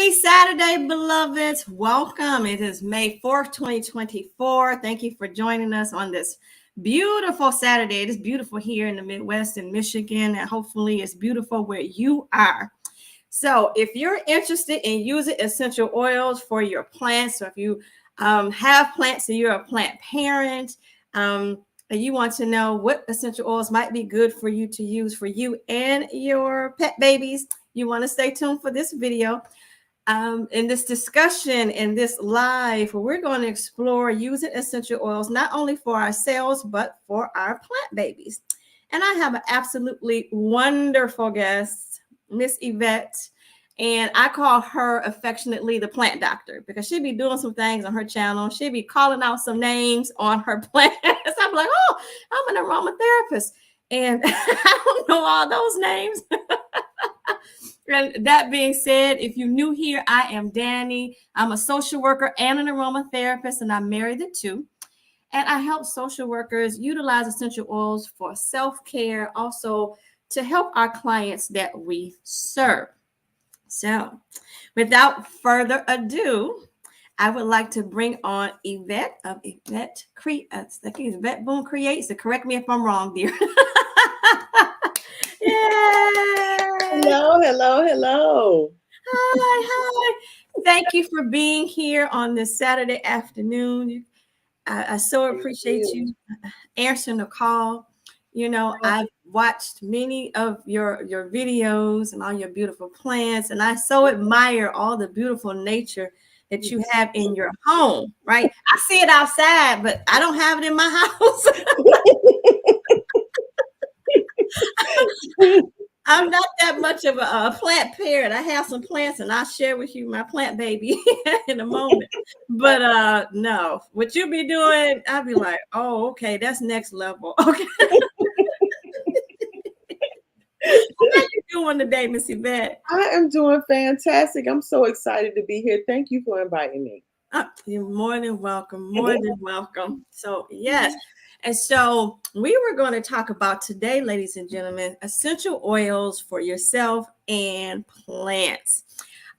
Happy Saturday, beloveds. Welcome. It is May 4th, 2024. Thank you for joining us on this beautiful Saturday. It is beautiful here in the Midwest in Michigan, and hopefully it's beautiful where you are. So if you're interested in using essential oils for your plants, or if you have plants and you're a plant parent, and you want to know what essential oils might be good for you to use for you and your pet babies, you want to stay tuned for this video. In this discussion, in this live, we're going to explore using essential oils not only for ourselves, but for our plant babies. And I have an absolutely wonderful guest, Miss Yvette. And I call her affectionately the plant doctor because she'll be doing some things on her channel. She'll be calling out some names on her plants. I'm like, oh, I'm an aromatherapist. And I don't know all those names. And that being said, if you're new here, I am Danny. I'm a social worker and an aromatherapist, and I marry the two. And I help social workers utilize essential oils for self-care, also to help our clients that we serve. So without further ado, I would like to bring on Yvette of Yvette Yvette Boom Creates. So correct me if I'm wrong, dear. Yay! Hello. Hi. Thank you for being here on this Saturday afternoon. I so appreciate you answering the call. You know, I've watched many of your videos and all your beautiful plants, and I so admire all the beautiful nature that you have in your home, right? I see it outside, but I don't have it in my house. I'm not that much of a plant parent. I have some plants, and I'll share with you my plant baby in a moment. But no, what you be doing, I'll be like, oh, okay, that's next level. Okay. How you doing today, Miss Yvette? I am doing fantastic. I'm so excited to be here. Thank you for inviting me. You're more than welcome. More than welcome. So, yes. And so we were going to talk about today, ladies and gentlemen, essential oils for yourself and plants.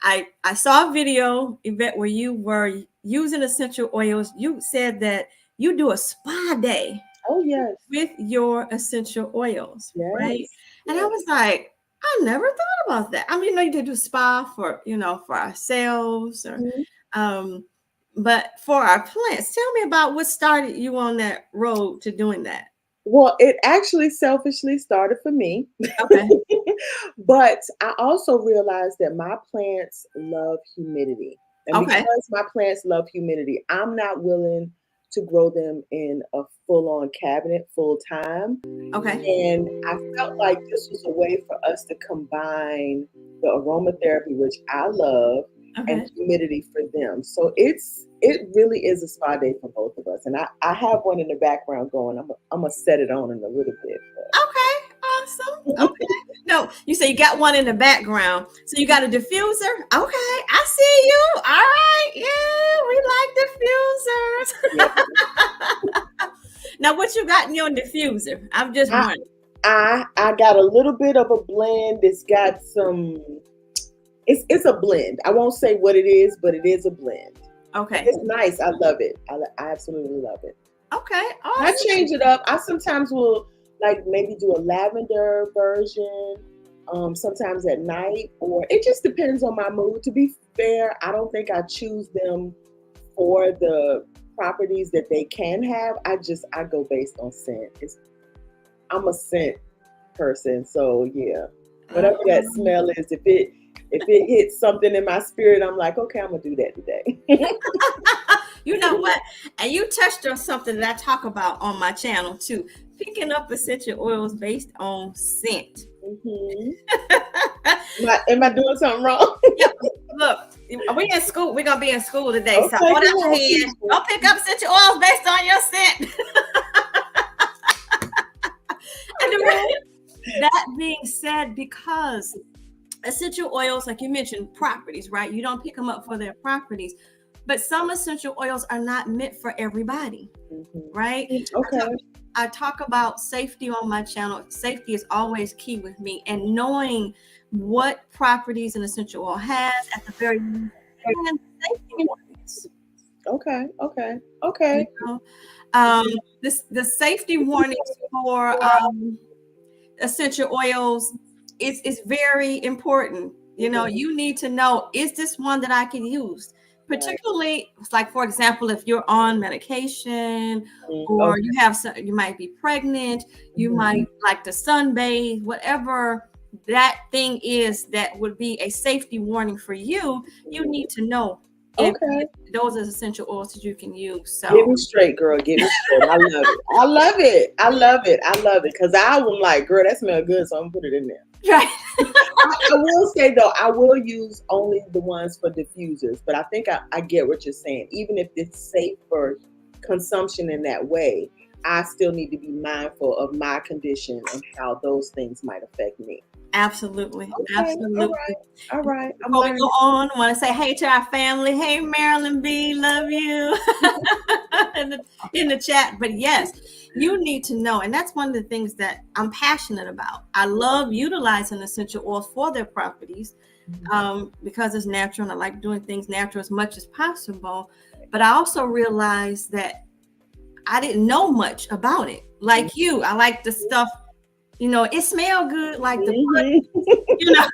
I saw a video, Yvette, where you were using essential oils. You said that you do a spa day. Oh, yes. With your essential oils, yes. Right? And I was like, I never thought about that. I mean, you do spa for, for ourselves or, but for our plants. Tell me about what started you on that road to doing that. Well, it actually selfishly started for me. Okay. But I also realized that my plants love humidity. And because my plants love humidity, I'm not willing to grow them in a full-on cabinet full time. Okay. And I felt like this was a way for us to combine the aromatherapy, which I love, and humidity for them. So it really is a spa day for both of us. And I have one in the background going. I'm gonna set it on in a little bit. But. Okay, awesome. Okay. No, you say you got one in the background. So you got a diffuser? Okay, I see you. All right. Yeah, we like diffusers. Now, what you got in your diffuser? I'm just wondering. I got a little bit of a blend. It's got some. It's a blend. I won't say what it is, but it is a blend. Okay. It's nice. I love it. I absolutely love it. Okay. Awesome. I change it up. I sometimes will maybe do a lavender version. Sometimes at night, or it just depends on my mood. To be fair, I don't think I choose them for the properties that they can have. I go based on scent. I'm a scent person, so yeah. Whatever that smell is, if it hits something in my spirit, I'm like, okay, I'm gonna do that today. You know what? And you touched on something that I talk about on my channel too. Picking up essential oils based on scent. Am I doing something wrong? Yep. Look, we in school. We're gonna be in school today. Okay, so hold out your hand. Don't pick up essential oils based on your scent. That being said, because essential oils, like you mentioned, properties, right? You don't pick them up for their properties, but some essential oils are not meant for everybody, right? Okay. I talk about safety on my channel. Safety is always key with me, and knowing what properties an essential oil has at the very least, and safety warnings. Okay. You know, the safety warnings for essential oils is very important. You know, you need to know, is this one that I can use? Particularly, like for example, if you're on medication or Okay. you have some, you might be pregnant, you might like to sunbathe, whatever that thing is that would be a safety warning for you. You need to know if Okay. those are essential oils that you can use. Get So me straight, girl. Get me straight. I love it. I love it. I love it. I love it. Because I was like, girl, that smells good, so I'm gonna put it in there. right. I will say though, I will use only the ones for diffusers, but I think I get what you're saying. Even if it's safe for consumption in that way, I still need to be mindful of my condition and how those things might affect me. Absolutely. Okay, Absolutely. all right. I'm Before we learning. go on, I want to say hey to our family. Hey, Marilyn B, love you in the chat. But yes, you need to know. And that's one of the things that I'm passionate about. I love utilizing essential oils for their properties because it's natural and I like doing things natural as much as possible. But I also realized that I didn't know much about it. Like you, I like the stuff, you know, it smelled good, like the you know.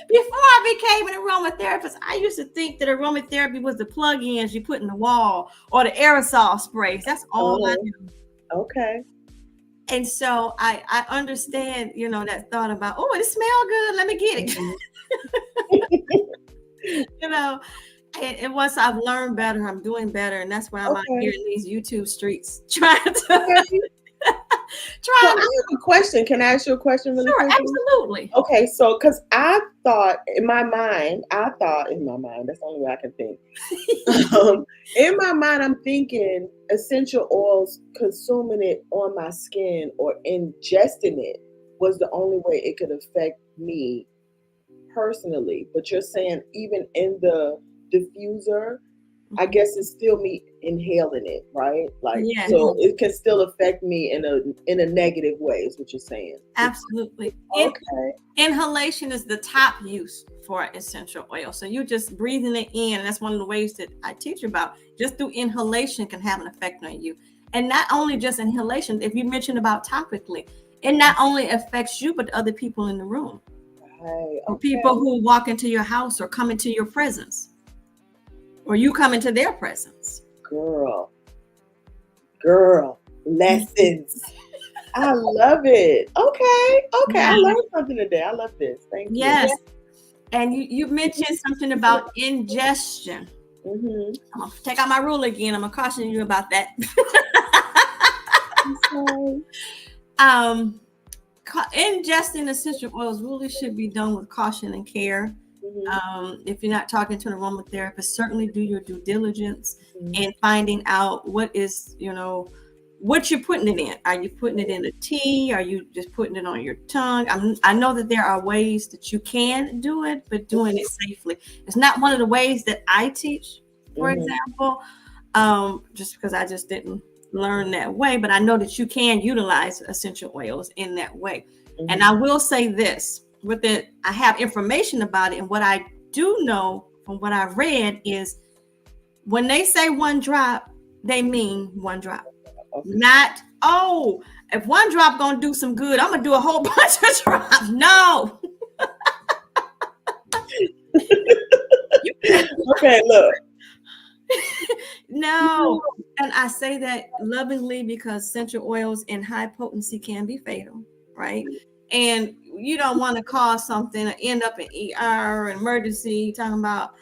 Before I became an aromatherapist, I used to think that aromatherapy was the plug-ins you put in the wall or the aerosol sprays. That's all I knew. Okay. And so I understand, you know, that thought about, oh, it smells good. Let me get it. You know, and once I've learned better, I'm doing better. And that's why I'm out here in these YouTube streets trying to So I have a question. Can I ask you a question really quickly? Absolutely. Okay, so because I thought in my mind, that's the only way I can think. In my mind, I'm thinking essential oils, consuming it on my skin or ingesting it was the only way it could affect me personally. But you're saying even in the diffuser, I guess it's still me inhaling it, right? Like, so it can still affect me in a negative way, is what you're saying. Absolutely. Okay. Inhalation is the top use for essential oil. So you're just breathing it in, and that's one of the ways that I teach about. Just through inhalation can have an effect on you. And not only just inhalation, if you mentioned about topically, it not only affects you, but other people in the room. Right. Or people who walk into your house or come into your presence. Or you come into their presence. Girl, lessons. I love it. Okay. I learned something today. I love this. Thank you. Yes. And you mentioned something about ingestion. Mm-hmm. I'm gonna take out my ruler again. I'm gonna caution you about that. Ingesting essential oils really should be done with caution and care. If you're not talking to an aromatherapist, certainly do your due diligence in finding out what is, you know, what you're putting it in. Are you putting it in a tea? Are you just putting it on your tongue? I know that there are ways that you can do it, but doing it safely. It's not one of the ways that I teach, for example, just because I just didn't learn that way. But I know that you can utilize essential oils in that way. And I will say this. With it, I have information about it, and what I do know from what I've read is when they say one drop, they mean one drop. Not, oh, if one drop gonna do some good, I'm gonna do a whole bunch of drops. No. Okay, look. No. And I say that lovingly because essential oils in high potency can be fatal, right? And you don't want to cause something to end up in ER, emergency, talking about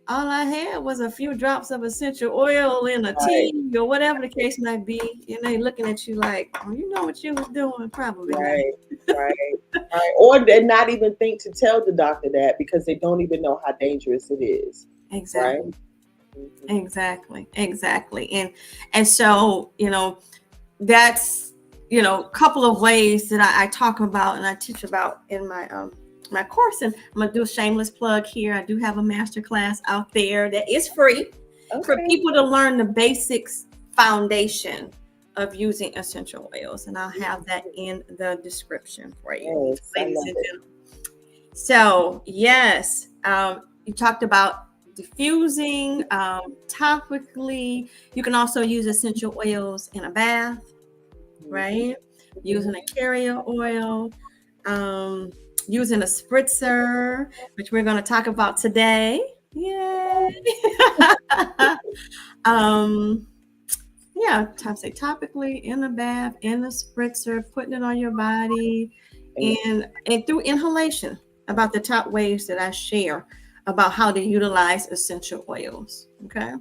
all I had was a few drops of essential oil in a tea or whatever the case might be. And they looking at you like, oh, you know what you was doing, probably. Right. Or they not even think to tell the doctor that because they don't even know how dangerous it is. Exactly. Right? Exactly. And so, you know, that's, you know, a couple of ways that I talk about and I teach about in my my course. And I'm gonna do a shameless plug here. I do have a masterclass out there that is free for people to learn the basics foundation of using essential oils, and I'll have that in the description for you, Yes, I ladies love and it. gentlemen. So yes, you talked about diffusing topically. You can also use essential oils in a bath, right? Using a carrier oil, um, using a spritzer, which we're going to talk about today. Yay! um, yeah, say topically in the bath, in the spritzer, putting it on your body, and through inhalation. About the top ways that I share about how to utilize essential oils. Okay.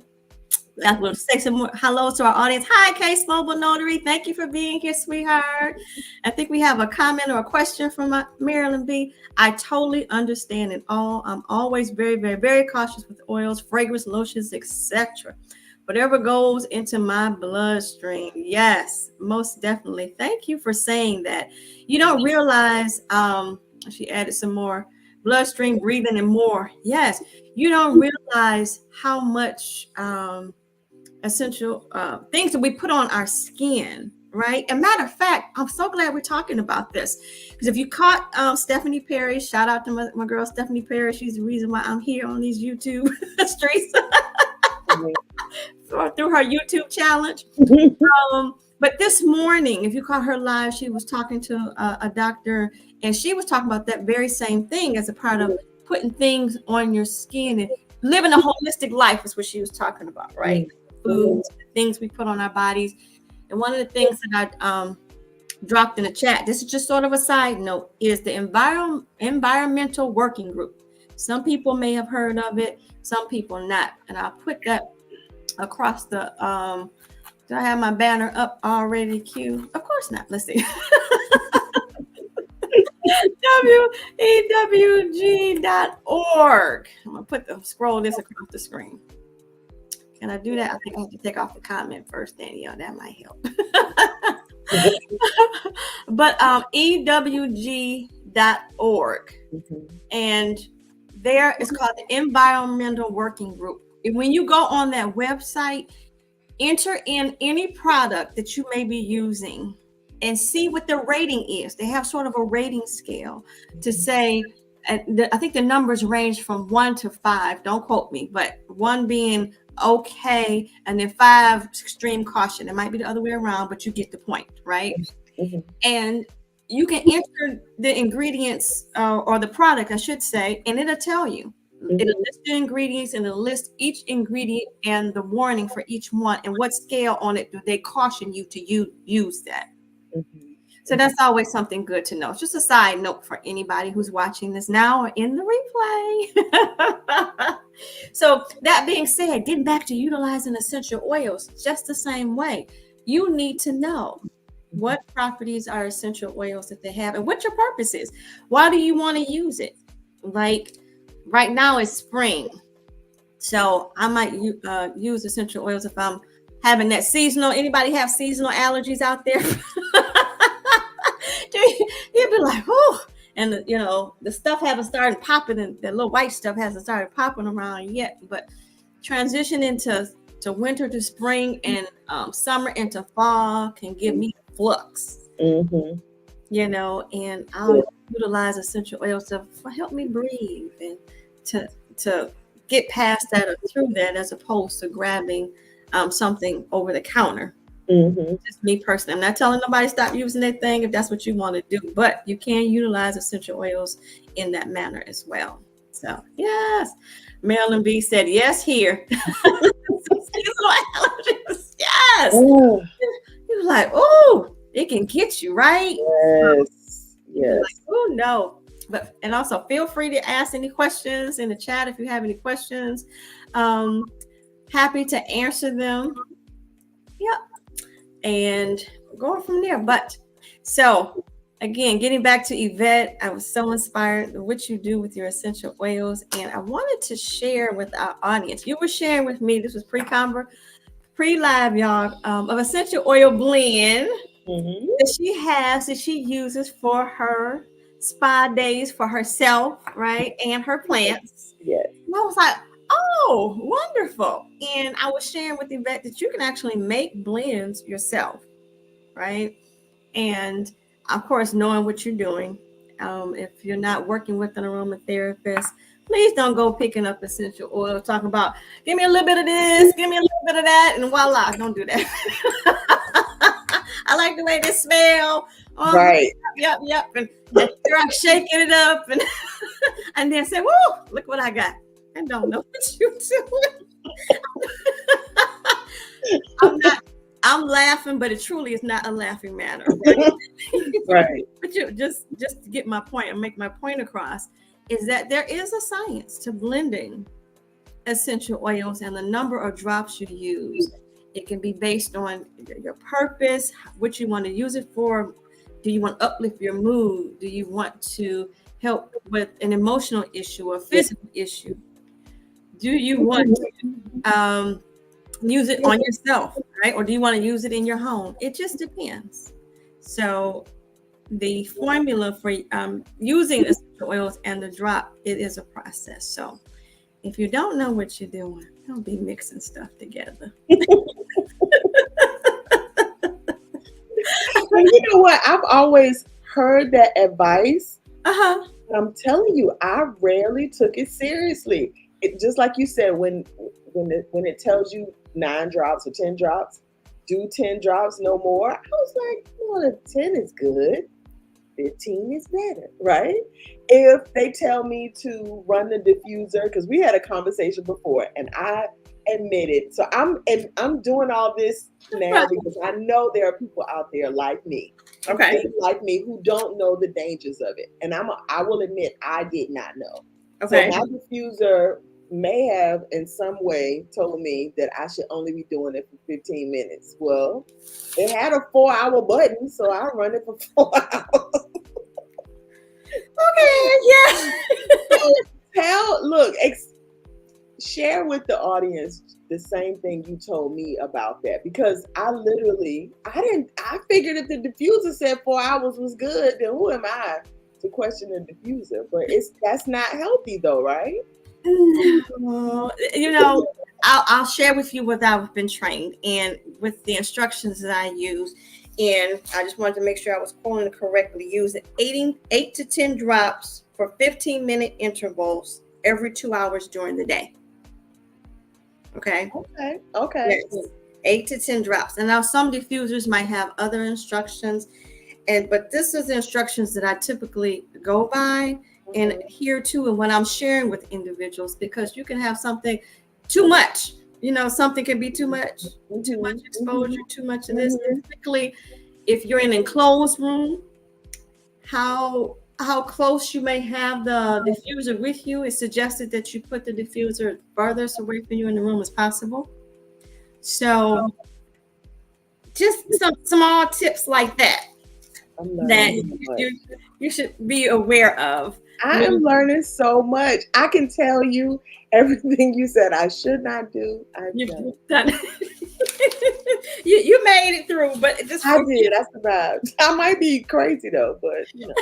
I will say some more hello to our audience. Hi, Case Mobile Notary. Thank you for being here, sweetheart. I think we have a comment or a question from Marilyn B. I totally understand it all. I'm always very, very, very cautious with oils, fragrance, lotions, etc. Whatever goes into my bloodstream. Yes, most definitely. Thank you for saying that. You don't realize, she added some more bloodstream breathing and more. Yes, you don't realize how much essential things that we put on our skin, right? And matter of fact, I'm so glad we're talking about this, because if you caught Stephanie Perry, shout out to my girl Stephanie Perry. She's the reason why I'm here on these YouTube streets through her YouTube challenge. But this morning, if you caught her live, she was talking to a doctor, and she was talking about that very same thing as a part of putting things on your skin and living a holistic life is what she was talking about, right? Foods, things we put on our bodies. And one of the things that I dropped in the chat, this is just sort of a side note, is the environmental working group. Some people may have heard of it, some people not. And I'll put that across the do I have my banner up already, Q? Of course not. Let's see. WEWG.org. I'm gonna scroll this across the screen. Can I do that? I think I have to take off the comment first, Danielle. That might help. But EWG.org. And there it's called the Environmental Working Group. And when you go on that website, enter in any product that you may be using and see what the rating is. They have sort of a rating scale to say, I think the numbers range from 1 to 5. Don't quote me, but 1 being okay, and then 5 extreme caution. It might be the other way around, but you get the point, right? And you can enter the ingredients or the product, I should say, and it'll tell you. It'll list the ingredients, and it'll list each ingredient and the warning for each one and what scale on it do they caution you to use that. So that's always something good to know. It's just a side note for anybody who's watching this now or in the replay. So that being said, getting back to utilizing essential oils, just the same way, you need to know what properties are essential oils that they have and what your purpose is. Why do you want to use it? Like right now it's spring, so I might use essential oils if I'm having that seasonal. Anybody have seasonal allergies out there? You'd be like, oh, and the stuff hasn't started popping, and the little white stuff hasn't started popping around yet. But transition into winter to spring and summer into fall can give me flux. And I'll utilize essential oils to help me breathe and to get past that or through that, as opposed to grabbing something over the counter. Just me personally. I'm not telling nobody stop using that thing if that's what you want to do, but you can utilize essential oils in that manner as well. So yes, Marilyn B said yes here. Yes. You're like, oh, it can get you, right? Yes. Like, oh no. And also feel free to ask any questions in the chat if you have any questions. Happy to answer them. Yep. And going from there. But so again, getting back to Yvette, I was so inspired with what you do with your essential oils. And I wanted to share with our audience. You were sharing with me, this was pre-live, y'all, of essential oil blend that she uses for her spa days for herself, right? And her plants. Yes. And I was like, oh, wonderful. And I was sharing with Yvette that you can actually make blends yourself. right? And of course, knowing what you're doing. If you're not working with an aromatherapist, please don't go picking up essential oil, talking about, give me a little bit of this, give me a little bit of that, and voila, don't do that. I like the way they smell. Right. Yep. And you're shaking it up, and and then say, "Woo! Look what I got," and don't know what you're doing. I'm not. I'm laughing, but it truly is not a laughing matter. Right? Right. But just to get my point and make my point across is that there is a science to blending essential oils and the number of drops you use. It can be based on your purpose, what you want to use it for. Do you want to uplift your mood? Do you want to help with an emotional issue or physical issue? Do you want to use it on yourself, right? Or do you want to use it in your home? It just depends. So the formula for using essential oils and the drop, it is a process. So if you don't know what you're doing, don't be mixing stuff together. And you know what? I've always heard that advice. Uh-huh. I'm telling you, I rarely took it seriously. It, just like you said, when it tells you 9 drops or 10 drops, do 10 drops, no more. I was like, well, 10 is good. 15 is better, right? If they tell me to run the diffuser, because we had a conversation before, and I admitted, so I'm doing all this now because I know there are people out there like me, like me, who don't know the dangers of it, and I will admit I did not know. Okay. So my diffuser may have in some way told me that I should only be doing it for 15 minutes. Well, it had a 4-hour button, so I run it for 4 hours. Okay, yeah. So share with the audience the same thing you told me about that, because I figured if the diffuser said 4 hours was good, then who am I to question the diffuser? But that's not healthy though, right? No. You know, I'll share with you what I've been trained and with the instructions that I use. And I just wanted to make sure I was quoting it correctly. Use 8 to 10 drops for 15-minute intervals every 2 hours during the day. Okay. Okay. Yes. 8 to 10 drops. And now some diffusers might have other instructions, but this is the instructions that I typically go by and adhere to, and when I'm sharing with individuals, because you can have something too much. You know, something can be too much exposure, too much of this. Particularly if you're in an enclosed room, how close you may have the diffuser with you. It's suggested that you put the diffuser furthest away from you in the room as possible. So just some small tips like that you should be aware of. I am learning so much. I can tell you everything you said I should not do. You've done. You made it through, but just I did. I survived. I might be crazy though, but you know.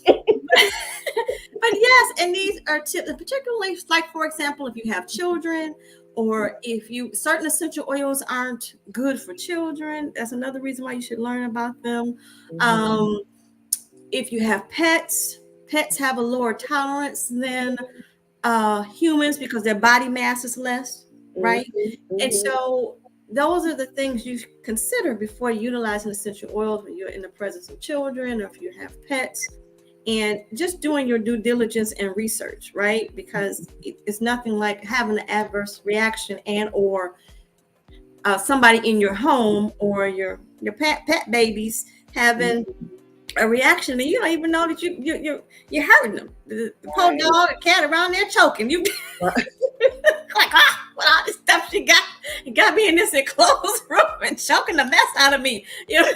But yes, and these are tips, particularly like, for example, if you have children, or if certain essential oils aren't good for children, that's another reason why you should learn about them. If you have pets have a lower tolerance than humans because their body mass is less, right? And so those are the things you consider before utilizing essential oils when you're in the presence of children or if you have pets, and just doing your due diligence and research, right? Because it's nothing like having an adverse reaction and or somebody in your home or your pet babies having a reaction and you don't even know that you're hurting them. The poor dog or cat around there choking. You like, what all this stuff she got? You got me in this enclosed room and choking the mess out of me. You know,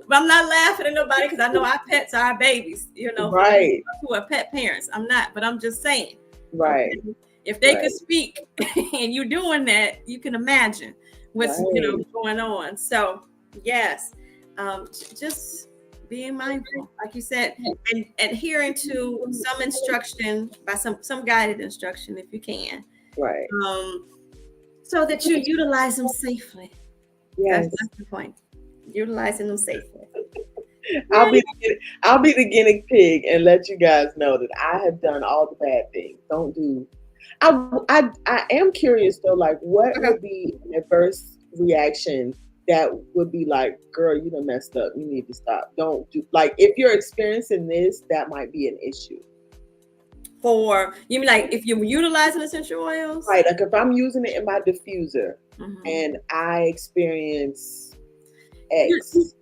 but I'm not laughing at nobody because I know our pets are our babies. You know, right? Who are pet parents? I'm not, but I'm just saying. Right. Okay? If they could speak and you're doing that, you can imagine what's going on. So yes, just being mindful, like you said, and adhering to some instruction by some guided instruction if you can, right? So that you utilize them safely. That's the point. Utilizing them safely. I'll be the guinea pig and let you guys know that I have done all the bad things. Don't do. I am curious though, like what Okay. would be an adverse reaction that would be like, girl, you done messed up. You need to stop. Don't do like if you're experiencing this, that might be an issue. For you mean like if you're utilizing essential oils? Right. Like if I'm using it in my diffuser Mhm. and I experience X.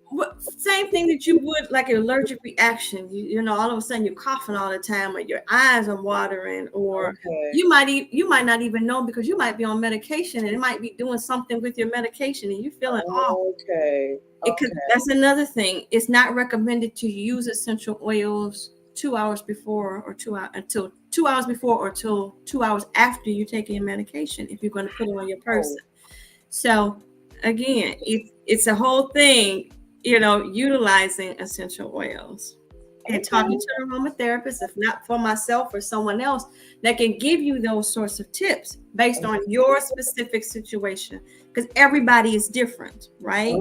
Same thing that you would like an allergic reaction. You know, all of a sudden you're coughing all the time, or your eyes are watering, or Okay. you might not even know because you might be on medication and it might be doing something with your medication and you feeling off. Okay. Because that's another thing. It's not recommended to use essential oils 2 hours before or 2 hours until 2 hours before or till 2 hours after you take your medication if you're going to put it on your person. So again, it's a whole thing, you know, utilizing essential oils and talking to an aromatherapist, if not for myself or someone else, that can give you those sorts of tips based on your specific situation. Because everybody is different, right?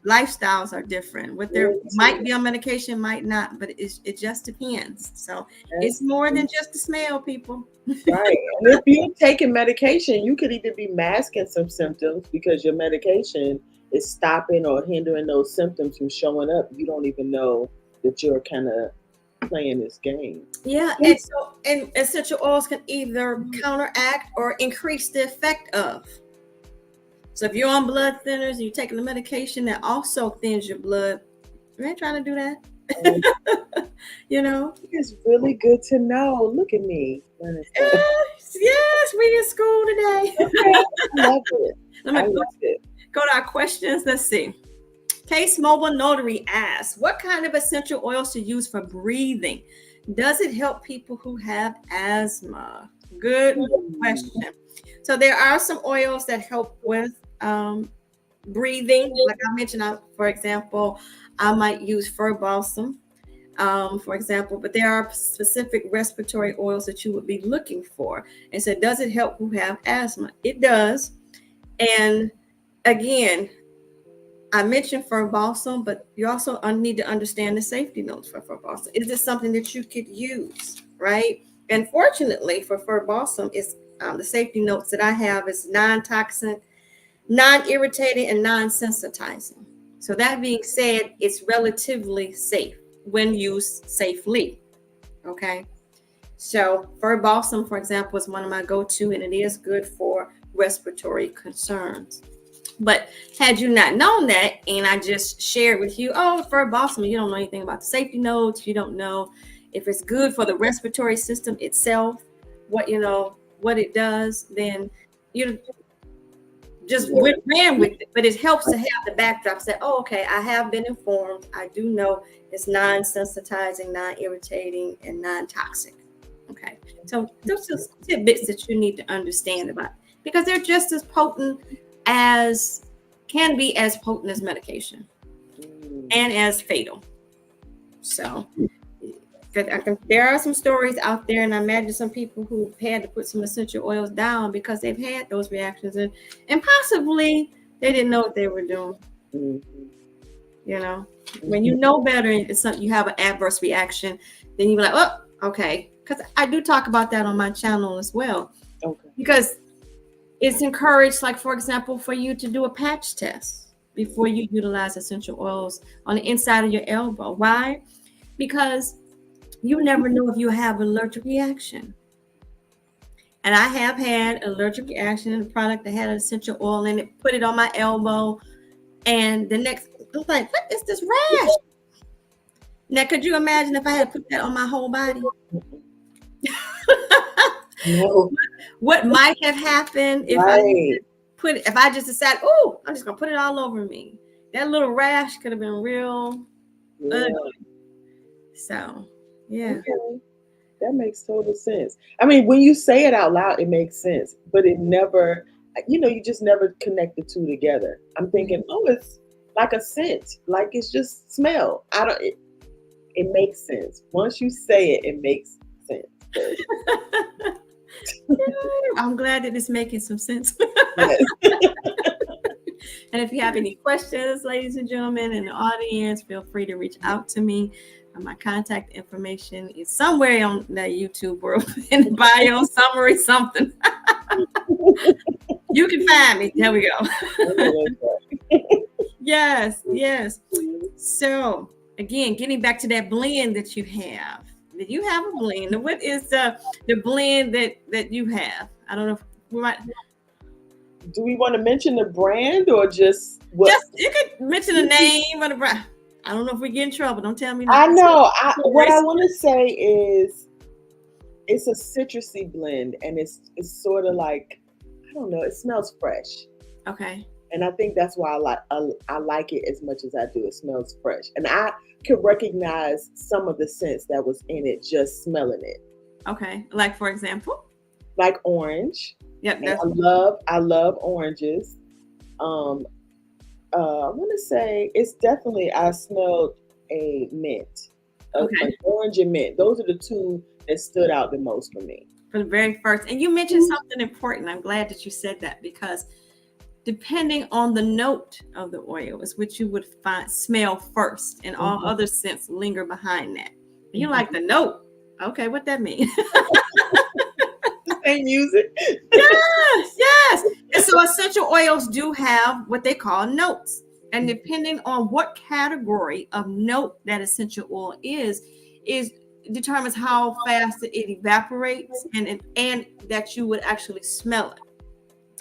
Lifestyles are different. What there might be on medication, might not, but it just depends. So it's more than just the smell, people. Right. And if you're taking medication, you could either be masking some symptoms because your medication is stopping or hindering those symptoms from showing up. You don't even know that you're kind of playing this game. Yeah, and essential oils can either counteract or increase the effect of. So if you're on blood thinners and you're taking the medication that also thins your blood, you ain't trying to do that. You know? It's really good to know. Look at me. Yes, we in school today. Okay. I love it. Let me go to our questions. Let's see. Case Mobile Notary asks, what kind of essential oils to use for breathing? Does it help people who have asthma? Good question. So there are some oils that help with breathing. Like I mentioned, for example, I might use fir balsam, for example, but there are specific respiratory oils that you would be looking for. And so does it help who have asthma? It does. And again, I mentioned fir balsam, but you also need to understand the safety notes for fir balsam. Is this something that you could use, right? And fortunately for fir balsam, is the safety notes that I have is non-toxic, non-irritating, and non-sensitizing. So that being said, it's relatively safe when used safely, okay? So fir balsam, for example, is one of my go-to, and it is good for respiratory concerns. But had you not known that, and I just shared with you, oh, fir balsam, you don't know anything about the safety notes, you don't know if it's good for the respiratory system itself, what it does, then you just ran with it. But it helps to have the backdrop, say, oh, okay, I have been informed. I do know it's non-sensitizing, non-irritating, and non-toxic. Okay, so those are tidbits that you need to understand about, because they're just as potent as medication and as fatal. So there are some stories out there, and I imagine some people who had to put some essential oils down because they've had those reactions, and possibly they didn't know what they were doing. You know, when you know better and it's something, you have an adverse reaction, then you're like, oh, okay. Because I do talk about that on my channel as well. Okay. Because it's encouraged, like, for example, for you to do a patch test before you utilize essential oils on the inside of your elbow. Why? Because you never know if you have an allergic reaction. And I have had an allergic reaction in a product that had an essential oil in it, put it on my elbow, and the next, I was like, what is this rash? Now, could you imagine if I had to put that on my whole body? No. What might have happened if I just decided, oh, I'm just gonna put it all over me? That little rash could have been real ugly. So, yeah. Okay. That makes total sense. I mean, when you say it out loud, it makes sense, but it never, you just never connect the two together. I'm thinking, oh, it's like a scent, like it's just smell. It makes sense. Once you say it, it makes sense. I'm glad that it's making some sense. And if you have any questions, ladies and gentlemen in the audience, feel free to reach out to me. My contact information is somewhere on that YouTube world in the bio, summary, something. You can find me. There we go. Yes, yes. So again, getting back to that blend that you have. Did you have a blend? What is the blend that you have? I don't know if we might. Do we want to mention the brand or just what? Just you could mention the name of the brand. I don't know if we get in trouble. Don't tell me. I know. What I want to say is it's a citrusy blend, and it's sort of like, I don't know. It smells fresh. Okay. And I think that's why I like it as much as I do. It smells fresh, and I could recognize some of the scents that was in it just smelling it. Okay. Like for example, like orange. Yep. I love oranges. I want to say it's definitely, I smelled a mint. Okay. Like orange and mint. Those are the two that stood out the most for me. For the very first. And you mentioned something important. I'm glad that you said that, because depending on the note of the oil is what you would smell first, and all other scents linger behind that. You like the note. Okay, what that mean? Same music. Yes, yes. And so essential oils do have what they call notes. And depending on what category of note that essential oil is determines how fast it evaporates and that you would actually smell it.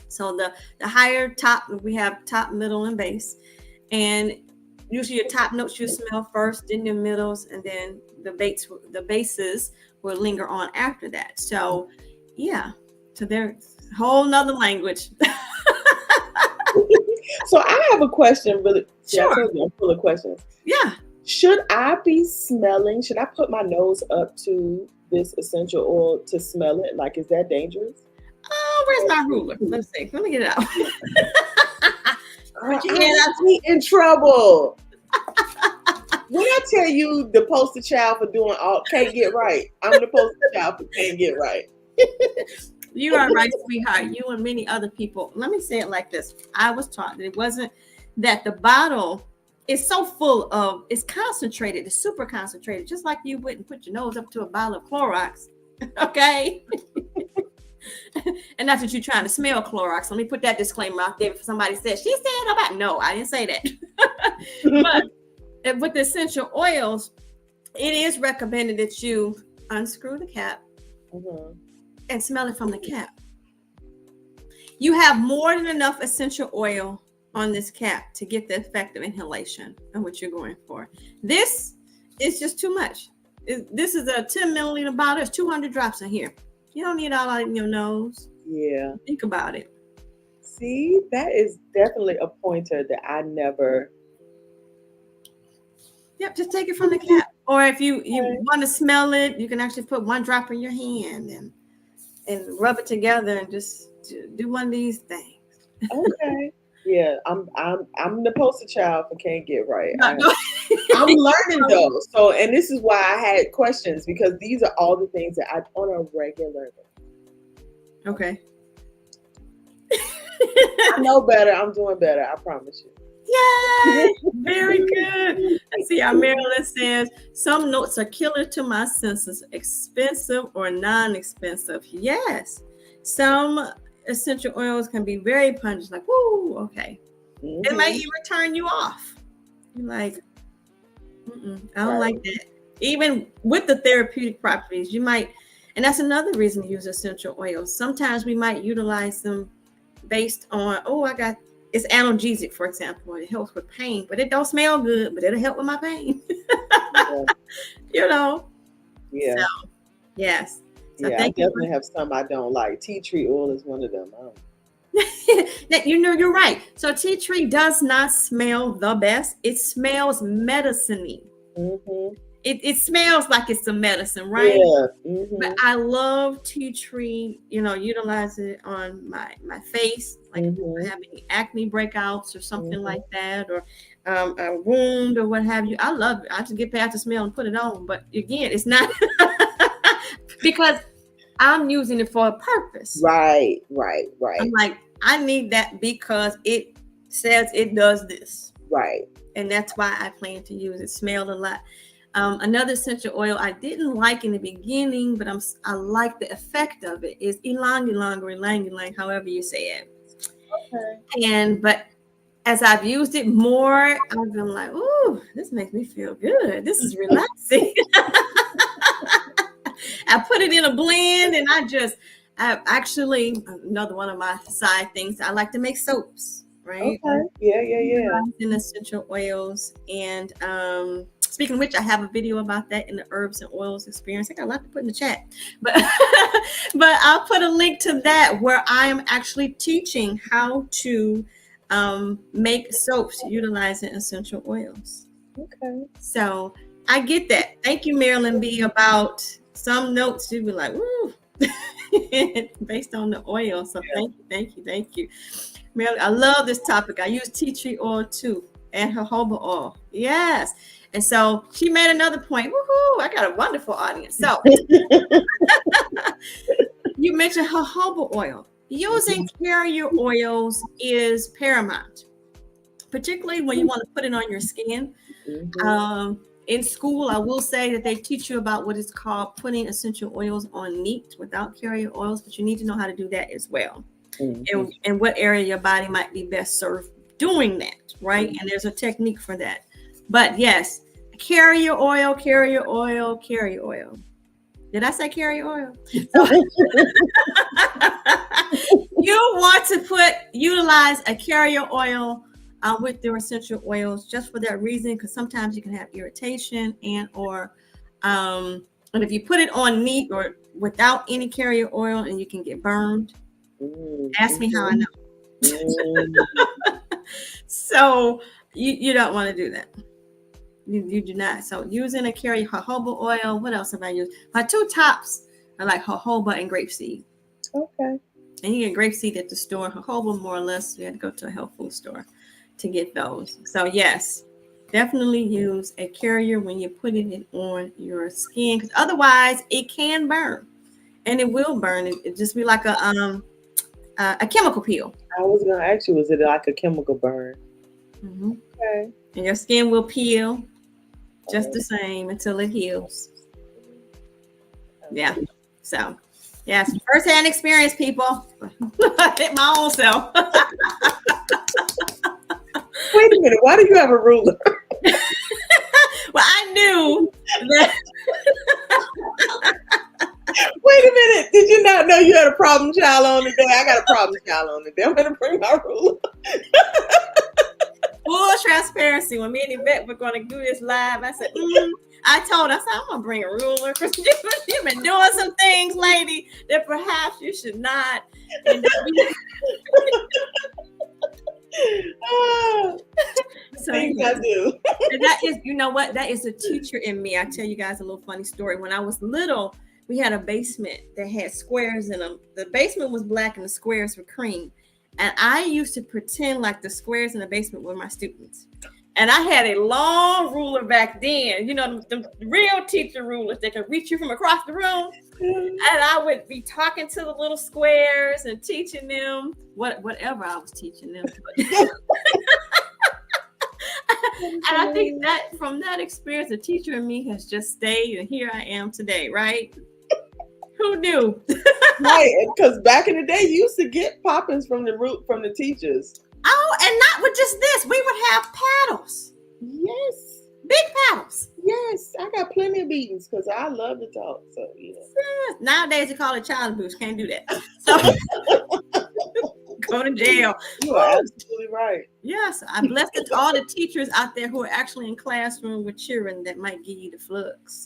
So the higher top, we have top, middle, and base. And usually your top notes you smell first, then the middles, and then the bases will linger on after that. So yeah, so there's a whole nother language. So I have a question, really. Sure. I'm full of questions. Yeah. Should I put my nose up to this essential oil to smell it? Like, is that dangerous? Oh, where's my ruler? Let's see. Let me get it out. I'll be in trouble. When I tell you the poster child for doing all can't get right, I'm the poster child for can't get right. You are right, sweetheart. You and many other people. Let me say it like this. I was taught that it wasn't that the bottle is so full of, it's concentrated, it's super concentrated, just like you wouldn't put your nose up to a bottle of Clorox. Okay. And that's what you're trying to smell, Clorox. Let me put that disclaimer out there. If somebody says, she said about, no, I didn't say that. But with the essential oils, it is recommended that you unscrew the cap and smell it from the cap. You have more than enough essential oil on this cap to get the effect of inhalation and what you're going for. This is just too much. This is a 10 milliliter bottle. There's 200 drops in here. You don't need all that in your nose. Yeah. Think about it. See, that is definitely a pointer that I never. Yep, just take it from the cap. Or if you want to smell it, you can actually put one drop in your hand and rub it together and just do one of these things. Okay. Yeah, I'm the poster child for can't get right. I'm learning though. So, and this is why I had questions, because these are all the things that I on a regular. Okay. I know better. I'm doing better. I promise you. Yay! Very good. Let's see how Marilyn says, some notes are killer to my senses, expensive or non-expensive. Yes. Some essential oils can be very pungent, like, whoo, okay. It might even turn you off. You're like, I don't like that. Even with the therapeutic properties, you might, and that's another reason to use essential oils. Sometimes we might utilize them based on, it's analgesic, for example. It helps with pain, but it don't smell good, but it'll help with my pain. You know? Yeah. So, yes. So I definitely have some I don't like. Tea tree oil is one of them. You're right. So tea tree does not smell the best. It smells medicine-y. It smells like it's a medicine, right? Yeah. But I love tea tree, utilize it on my face, like if I have any acne breakouts or something like that, or a wound or what have you. I love it. I just get past the smell and put it on. But again, it's not because I'm using it for a purpose. Right. I'm like, I need that because it says it does this. Right. And that's why I plan to use it. Smelled a lot. Another essential oil I didn't like in the beginning, but I like the effect of it, is ylang ylang, however you say it. Okay. But as I've used it more, I've been like, ooh, this makes me feel good. This is relaxing. I put it in a blend, and I actually, another one of my side things, I like to make soaps, right? Okay. Yeah. In essential oils. And speaking of which, I have a video about that in the herbs and oils experience. I got a lot to put in the chat, but but I'll put a link to that where I am actually teaching how to make soaps utilizing essential oils. Okay. So I get that. Thank you, Marilyn B. About some notes you be like, woo, based on the oil. So thank you. Marilyn, I love this topic. I use tea tree oil too and jojoba oil. Yes. And so she made another point. Woohoo! I got a wonderful audience. So you mentioned jojoba oil. Using carrier oils is paramount, particularly when you want to put it on your skin. In school, I will say that they teach you about what is called putting essential oils on neat without carrier oils, but you need to know how to do that as well. And what area of your body might be best served doing that, right? And there's a technique for that. But yes, carrier oil. Did I say carrier oil? You want to utilize a carrier oil with their essential oils just for that reason, because sometimes you can have irritation and if you put it on neat or without any carrier oil and you can get burned. Ask me how I know. So you don't want to do that. You do not. So using a carrier jojoba oil. What else have I used? My two tops are like jojoba and grapeseed. Okay. And you get grapeseed at the store. Jojoba, more or less, you had to go to a health food store to get those. So yes, definitely use a carrier when you're putting it on your skin, because otherwise it can burn, and it will burn. It just be like a chemical peel. I was gonna ask you, was it like a chemical burn? Mm-hmm. Okay. And your skin will peel just the same until it heals. Yeah. So, yes, first-hand experience, people. I hit my own self. Wait a minute. Why do you have a ruler? Well, I knew that. Wait a minute. Did you not know you had a problem child on today? I got a problem child on today. I'm gonna bring my ruler. Full transparency. When me and Yvette were going to do this live, I said, I told her, I said, I'm going to bring a ruler, because you've been doing some things, lady, that perhaps you should not. So things I do. And that is, you know what? That is a teacher in me. I tell you guys a little funny story. When I was little, we had a basement that had squares in them. The basement was black and the squares were cream. And I used to pretend like the squares in the basement were my students. And I had a long ruler back then, you know, the real teacher rulers that can reach you from across the room. And I would be talking to the little squares and teaching them whatever I was teaching them. And I think that from that experience, the teacher in me has just stayed, and here I am today, right? Who knew? Right, because back in the day, you used to get poppins from the teachers. Oh, and not with just this. We would have paddles. Yes. Big paddles. Yes. I got plenty of beatings because I love to talk. So, yeah. Nowadays, they call it child abuse. Can't do that. So go to jail. You are absolutely right. Yes. I bless all the teachers out there who are actually in classroom with children that might give you the flux.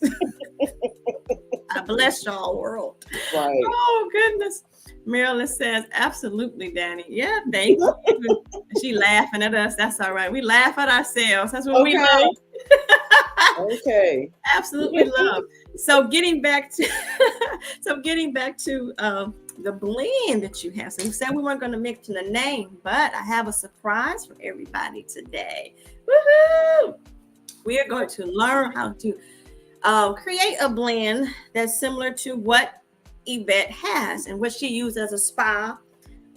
I bless y'all world. Right. Oh, goodness. Marilyn says, absolutely, Danny. Yeah, thank you. She laughing at us. That's all right. We laugh at ourselves. That's what we love. Okay. Absolutely love. So getting back to the blend that you have. So you said we weren't going to mention the name, but I have a surprise for everybody today. Woohoo! We are going to learn how to create a blend that's similar to what Yvette has and what she used as a spa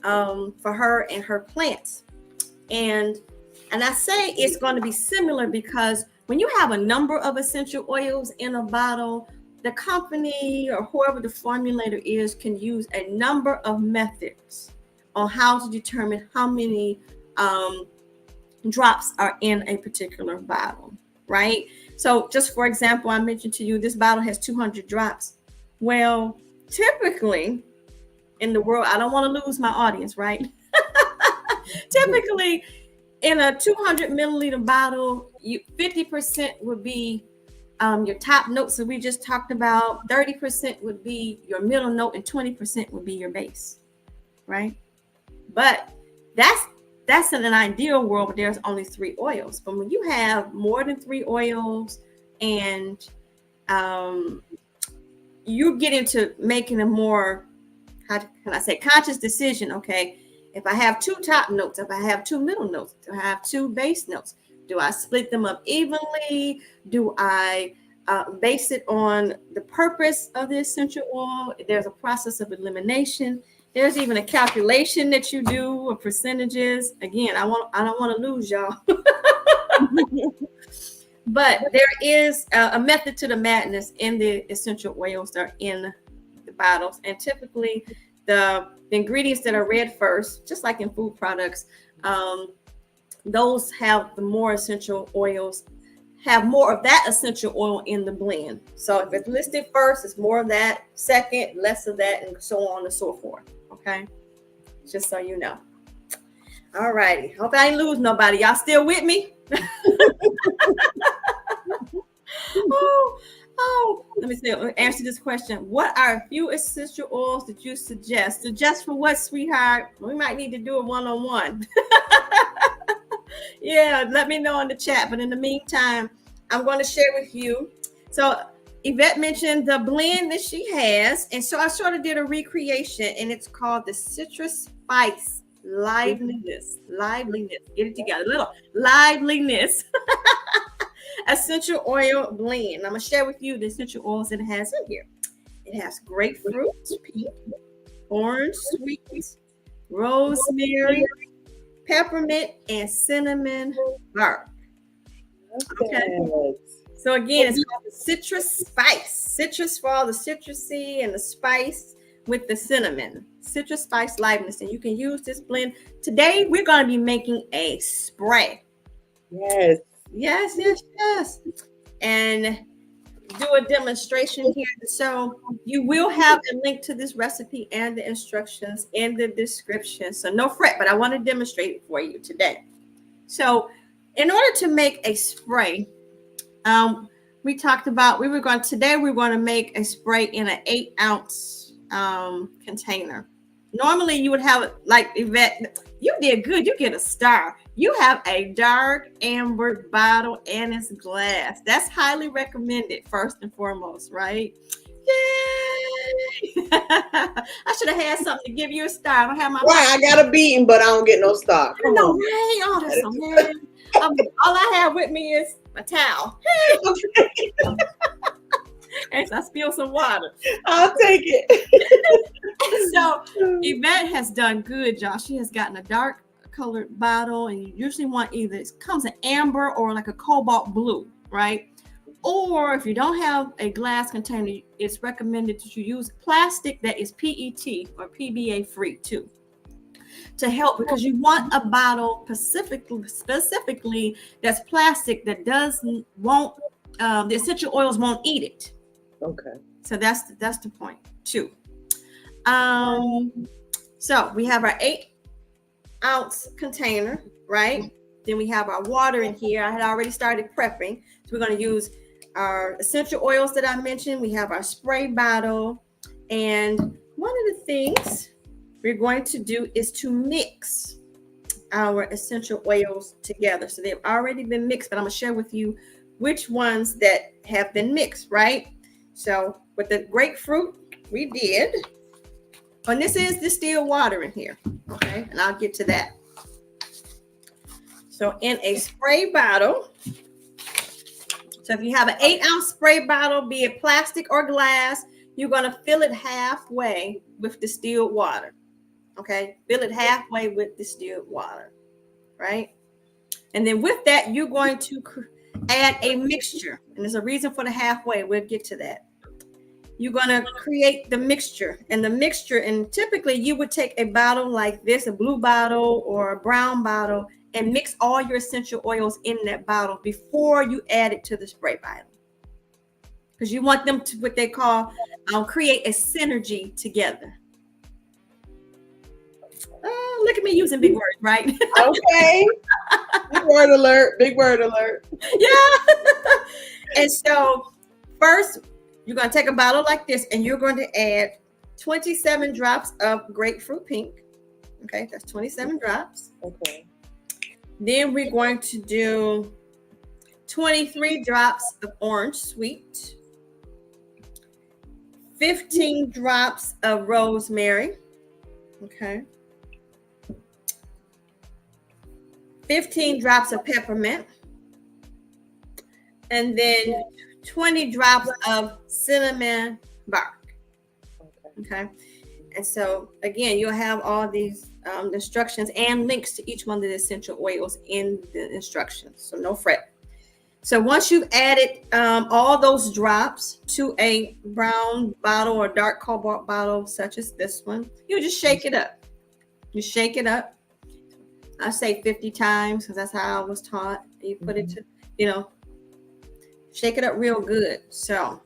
for her and her plants. And I say it's going to be similar because when you have a number of essential oils in a bottle, the company or whoever the formulator is can use a number of methods on how to determine how many drops are in a particular bottle, right? So just for example, I mentioned to you, this bottle has 200 drops. Well, typically in the world, I don't want to lose my audience, right? Typically in a 200 milliliter bottle, 50% would be your top notes that we just talked about, 30% would be your middle note, and 20% would be your base, right? But that's in an ideal world, but there's only 3 oils. But when you have more than 3 oils and you get into making a more, how can I say, conscious decision, okay, if I have 2 top notes, if I have 2 middle notes, if I have 2 base notes, do I split them up evenly? Do I base it on the purpose of the essential oil? There's a process of elimination. There's even a calculation that you do of percentages. Again, I don't want to lose y'all. But there is a method to the madness in the essential oils that are in the bottles. And typically the ingredients that are read first, just like in food products, those have the more essential oils, have more of that essential oil in the blend. So if it's listed first, it's more of that, second, less of that, and so on and so forth. Okay, just so you know. All righty, hope I ain't lose nobody. Y'all still with me? Let me see. Answer this question. What are a few essential oils that you suggest? Suggest for what, sweetheart? We might need to do a one-on-one. Yeah, let me know in the chat. But in the meantime, I'm going to share with you. So Yvette mentioned the blend that she has. And so I sort of did a recreation, and it's called the Citrus Spice Liveliness. Liveliness. Get it together. Little liveliness. Essential oil blend. I'm going to share with you the essential oils that it has in here. It has grapefruit, pink, orange, sweet, rosemary, peppermint, and cinnamon bark. Okay. So again, it's called the Citrus Spice. Citrus for all the citrusy and the spice with the cinnamon. Citrus Spice Liveliness. And you can use this blend. Today, we're going to be making a spray. Yes. Yes. And do a demonstration here. So you will have a link to this recipe and the instructions in the description. So no fret, but I want to demonstrate it for you today. So in order to make a spray, we talked about, we're going to make a spray in an 8-ounce container. Normally you would have, like Yvette, you did good. You get a star. You have a dark amber bottle and it's glass. That's highly recommended first and foremost, right? Yay! I should have had something to give you a star. I don't have my I got a beating, but I don't get no star. Come on. Right? Oh, that's so mad. All I have with me is a towel. And I spill some water. I'll take it. So Yvette has done good, y'all. She has gotten a dark colored bottle, and you usually want either it comes in amber or like a cobalt blue, right? Or if you don't have a glass container, it's recommended that you use plastic that is PET or PBA free too, to help, because you want a bottle specifically that's plastic that won't the essential oils won't eat it. Okay. So that's the point too. So we have our 8-ounce container, right? Then we have our water in here. I had already started prepping. So we're going to use our essential oils that I mentioned. We have our spray bottle. And one of the things we're going to do is to mix our essential oils together. So they've already been mixed, but I'm going to share with you which ones that have been mixed, right? So with the grapefruit, we did. And this is distilled water in here, okay? And I'll get to that. So in a spray bottle, so if you have an 8-ounce spray bottle, be it plastic or glass, you're going to fill it halfway with distilled water, okay? Fill it halfway with distilled water. right? And then with that, you're going to add a mixture. And there's a reason for the halfway. We'll get to that. You're going to create the mixture. And typically you would take a bottle like this, a blue bottle or a brown bottle, and mix all your essential oils in that bottle before you add it to the spray bottle. Because you want them to, what they call, create a synergy together. Oh, look at me using big words, right? Okay. Big word alert. Big word alert. Yeah. And so first, you're going to take a bottle like this, and you're going to add 27 drops of grapefruit pink. Okay, that's 27 drops. Okay. Then we're going to do 23 drops of orange sweet, 15 drops of rosemary. Okay. 15 drops of peppermint, and then 20 drops of cinnamon bark. Okay. And so again, you'll have all these instructions and links to each one of the essential oils in the instructions. So no fret. So once you've added all those drops to a brown bottle or dark cobalt bottle, such as this one, you just shake it up. You shake it up. I say 50 times because that's how I was taught. You put it to, shake it up real good. So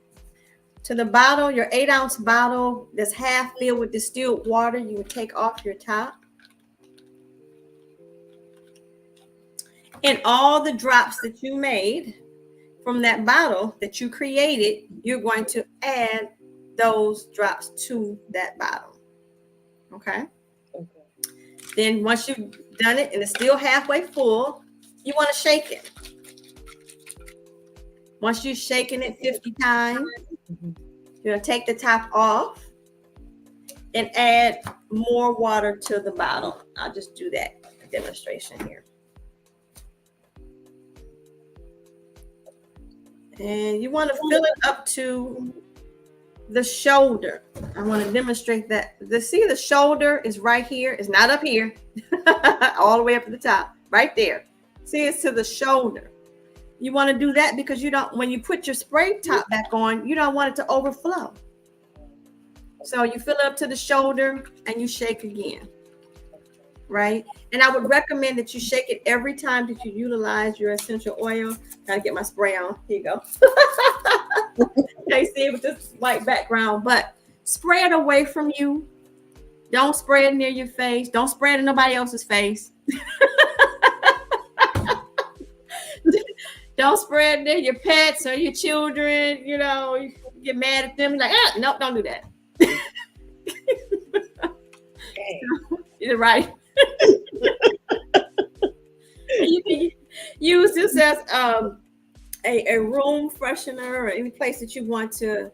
to the bottle, your 8-ounce bottle that's half filled with distilled water, you would take off your top. And all the drops that you made from that bottle that you created, you're going to add those drops to that bottle. Okay? Then once you've done it and it's still halfway full, you want to shake it. Once you've shaken it 50 times, you're going to take the top off and add more water to the bottle. I'll just do that demonstration here. And you want to fill it up to the shoulder. I want to demonstrate that. See, the shoulder is right here. It's not up here. All the way up to the top. Right there. See, it's to the shoulder. You want to do that because you don't, when you put your spray top back on, you don't want it to overflow. So you fill it up to the shoulder and you shake again. Right? And I would recommend that you shake it every time that you utilize your essential oil. Gotta get my spray on. Here you go. Okay, see it with this white background, but spray it away from you. Don't spray it near your face. Don't spray it in nobody else's face. Don't spray it near your pets or your children. You get mad at them. Like, nope, don't do that. You're right. You can use this as a room freshener or any place that you want to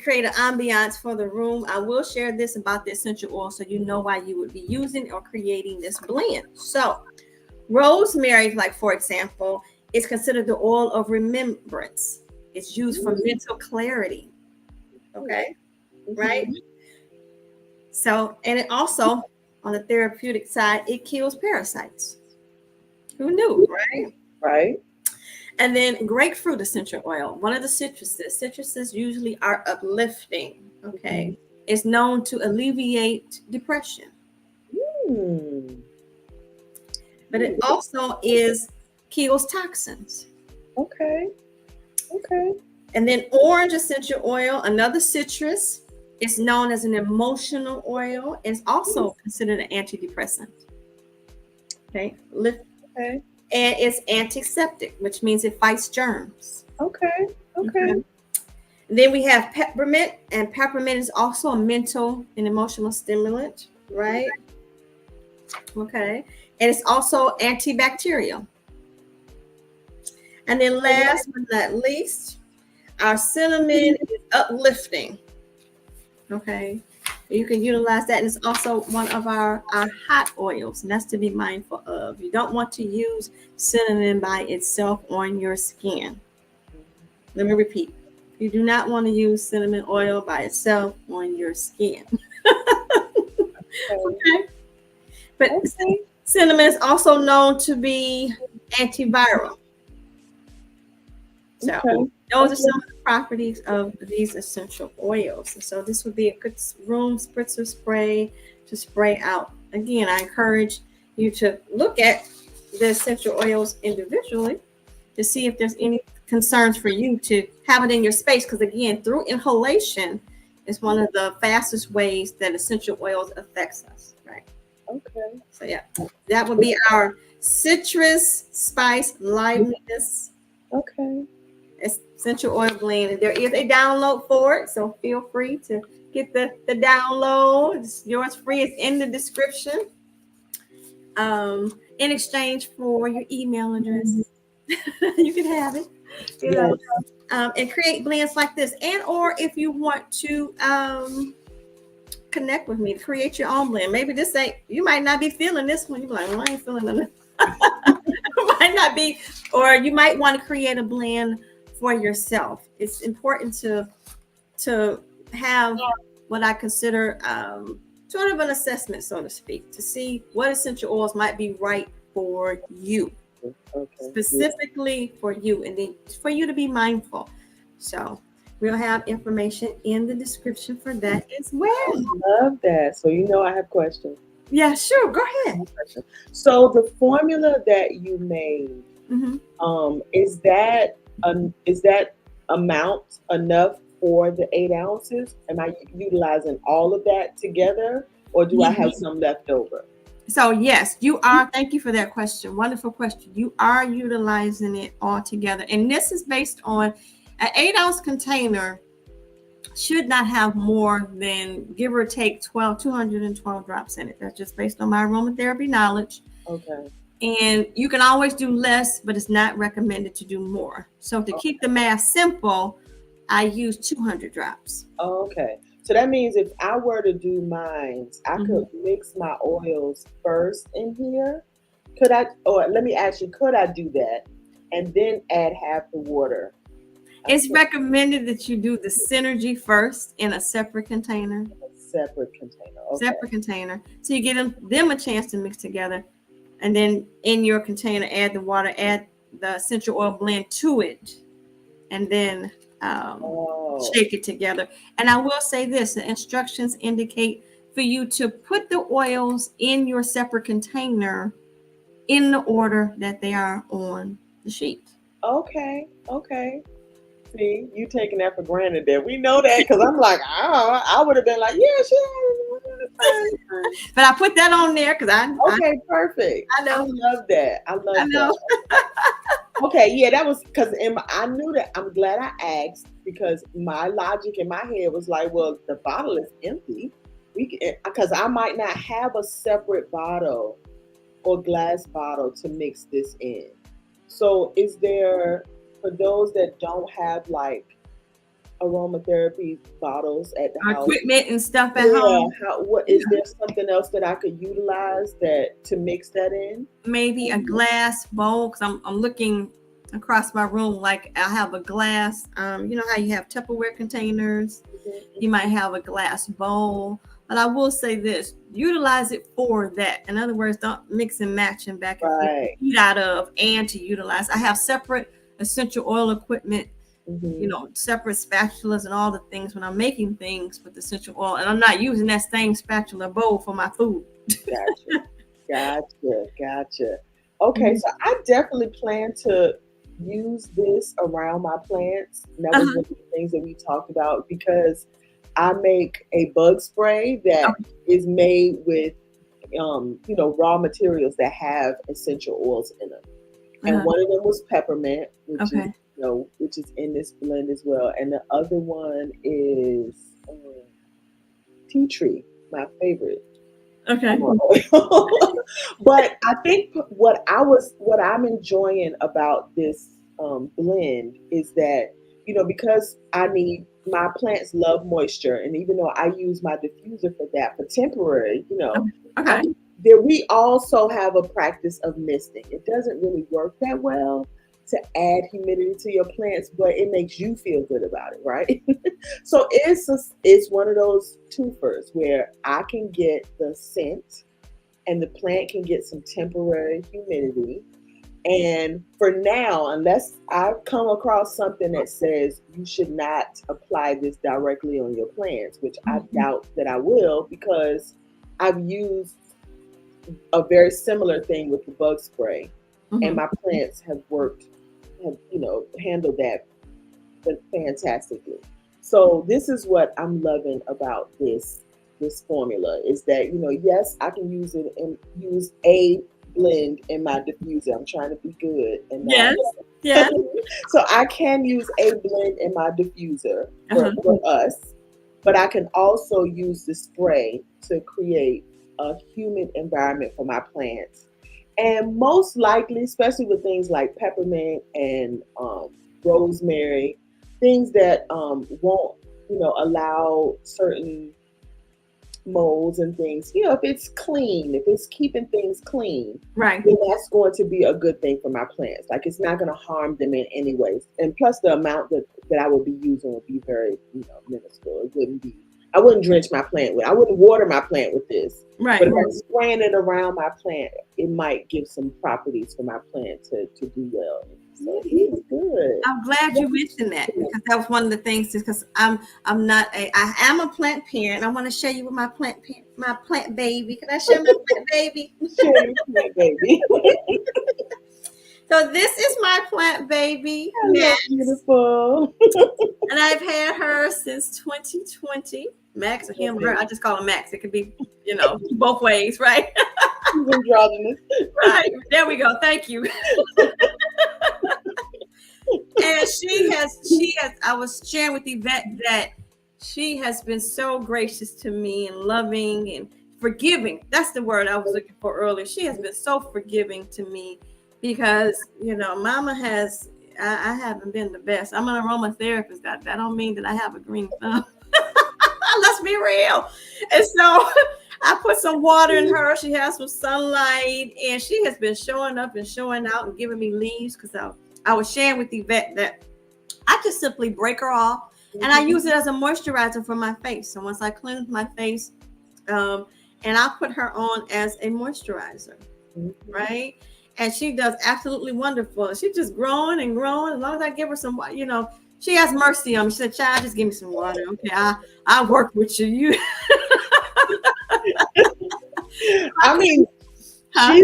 create an ambiance for the room. I will share this about the essential oil so you know why you would be using or creating this blend. So rosemary, like for example, is considered the oil of remembrance. It's used for mental clarity. Okay, right? So, and it also, on the therapeutic side, it kills parasites. Who knew, right? Right. And then grapefruit essential oil, one of the citruses. Citruses usually are uplifting, okay? It's known to alleviate depression. But it also kills toxins. Okay. And then orange essential oil, another citrus, is known as an emotional oil. It's also considered an antidepressant. Okay. And it's antiseptic, which means it fights germs. Okay. Then we have peppermint, and peppermint is also a mental and emotional stimulant, right? Okay. And it's also antibacterial. And then last but not least, our cinnamon is uplifting. Okay. You can utilize that, and it's also one of our hot oils, and that's to be mindful of. You don't want to use cinnamon by itself on your skin. Let me repeat. You do not want to use cinnamon oil by itself on your skin. Okay. But Cinnamon is also known to be antiviral. So Okay. those are some of the properties of these essential oils. And so this would be a good room spritzer spray to spray out. Again, I encourage you to look at the essential oils individually to see if there's any concerns for you to have it in your space. Because again, through inhalation is one of the fastest ways that essential oils affects us. Right. Okay. So yeah, that would be our citrus, spice, liveliness, Okay. essential oil blend. And there is a download for it, so feel free to get the download. It's yours free. It's in the description. In exchange for your email address, you can have it. You know, and create blends like this. And or if you want to connect with me to create your own blend. Maybe this ain't, you might not be feeling this one. You're like, well, I ain't feeling it. Might not be, or you might want to create a blend for yourself. It's important to have what I consider sort of an assessment, so to speak, to see what essential oils might be right for you, specifically for you, and then for you to be mindful. So we'll have information in the description for that as well. I love that. So I have questions. Yeah, sure. Go ahead. So the formula that you made, is that amount enough for the 8 ounces? Am I utilizing all of that together, or do I have some left over? So yes, you are. Thank you for that question. Wonderful question. You are utilizing it all together, and this is based on an 8-ounce container should not have more than, give or take, 212 drops in it. That's just based on my aromatherapy knowledge. Okay. And you can always do less, but it's not recommended to do more. So to keep the math simple, I use 200 drops. Okay. So that means if I were to do mine, I could mix my oils first in here. Could I, or let me ask you, could I do that and then add half the water? It's recommended that you do the synergy first in a separate container. Separate container. Okay. Separate container. So you give them a chance to mix together. And then in your container, add the water, add the essential oil blend to it, and then shake it together. And I will say this, the instructions indicate for you to put the oils in your separate container in the order that they are on the sheet. Okay. See, you taking that for granted there. We know that because I'm like, I would have been like, yeah, sure. But I put that on there because perfect. I know. I love that. I love that. Okay, yeah, that was because I knew that. I'm glad I asked because my logic in my head was like, well, the bottle is empty. Because I might not have a separate bottle or glass bottle to mix this in. So is there, for those that don't have like aromatherapy bottles at the house, equipment and stuff at home, is there something else that I could utilize to mix that in? Maybe a glass bowl, because I'm looking across my room, like I have a glass, you know how you have Tupperware containers, you might have a glass bowl. But I will say this, utilize it for that. In other words, don't mix and match and back and forth, eat out of and to utilize. I have separate essential oil equipment, separate spatulas and all the things when I'm making things with essential oil. And I'm not using that same spatula bowl for my food. Gotcha. Okay, so I definitely plan to use this around my plants. And that was one of the things that we talked about, because I make a bug spray that is made with, raw materials that have essential oils in them. And one of them was peppermint, which is in this blend as well. And the other one is tea tree, my favorite. Okay. But I think what I'm enjoying about this blend is that, because my plants love moisture, and even though I use my diffuser for that, for temporary, we also have a practice of misting. It doesn't really work that well to add humidity to your plants, but it makes you feel good about it, right? So it's one of those twofers where I can get the scent and the plant can get some temporary humidity. And for now, unless I come across something that says you should not apply this directly on your plants, which I Mhm. doubt that I will, because I've used a very similar thing with the bug spray, and Mhm. my plants have handled that fantastically. So this is what I'm loving about this formula is that yes, I can use a blend in my diffuser. I'm trying to be good and not Yes. Yes. so I can use a blend in my diffuser Uh-huh. for us, but I can also use the spray to create a humid environment for my plants. And most likely, especially with things like peppermint and rosemary, things that won't, allow certain molds and things. If it's clean, if it's keeping things clean, Right. then that's going to be a good thing for my plants. Like it's not going to harm them in any ways. And plus, the amount that I would be using would be very, minuscule. It wouldn't be. I wouldn't drench my plant with. I wouldn't water my plant with this. But Right. if I'm spraying it around my plant, it might give some properties for my plant to do well. So it's good. I'm glad you mentioned that because that was one of the things. Because I am a plant parent. I want to show you what my plant baby. Can I show my plant baby? Share your plant, baby. So this is my plant baby, Hello, Max, beautiful. and I've had her since 2020. Max or him, her. I just call him Max. It could be, both ways, right? She's androgynous. Right. There we go. Thank you. And I was sharing with Yvette that she has been so gracious to me and loving and forgiving. That's the word I was looking for earlier. She has been so forgiving to me because, Mama I haven't been the best. I'm an aromatherapist. That don't mean that I have a green thumb. Let's be real. And so I put some water in her. She has some sunlight, and she has been showing up and showing out and giving me leaves because I was sharing with Yvette that I just simply break her off and I use it as a moisturizer for my face. So once I cleanse my face, and I put her on as a moisturizer, right? And she does absolutely wonderful. She's just growing and growing. As long as I give her some, she has mercy on me. She said, "Child, just give me some water. Okay, I work with you." I mean, Huh?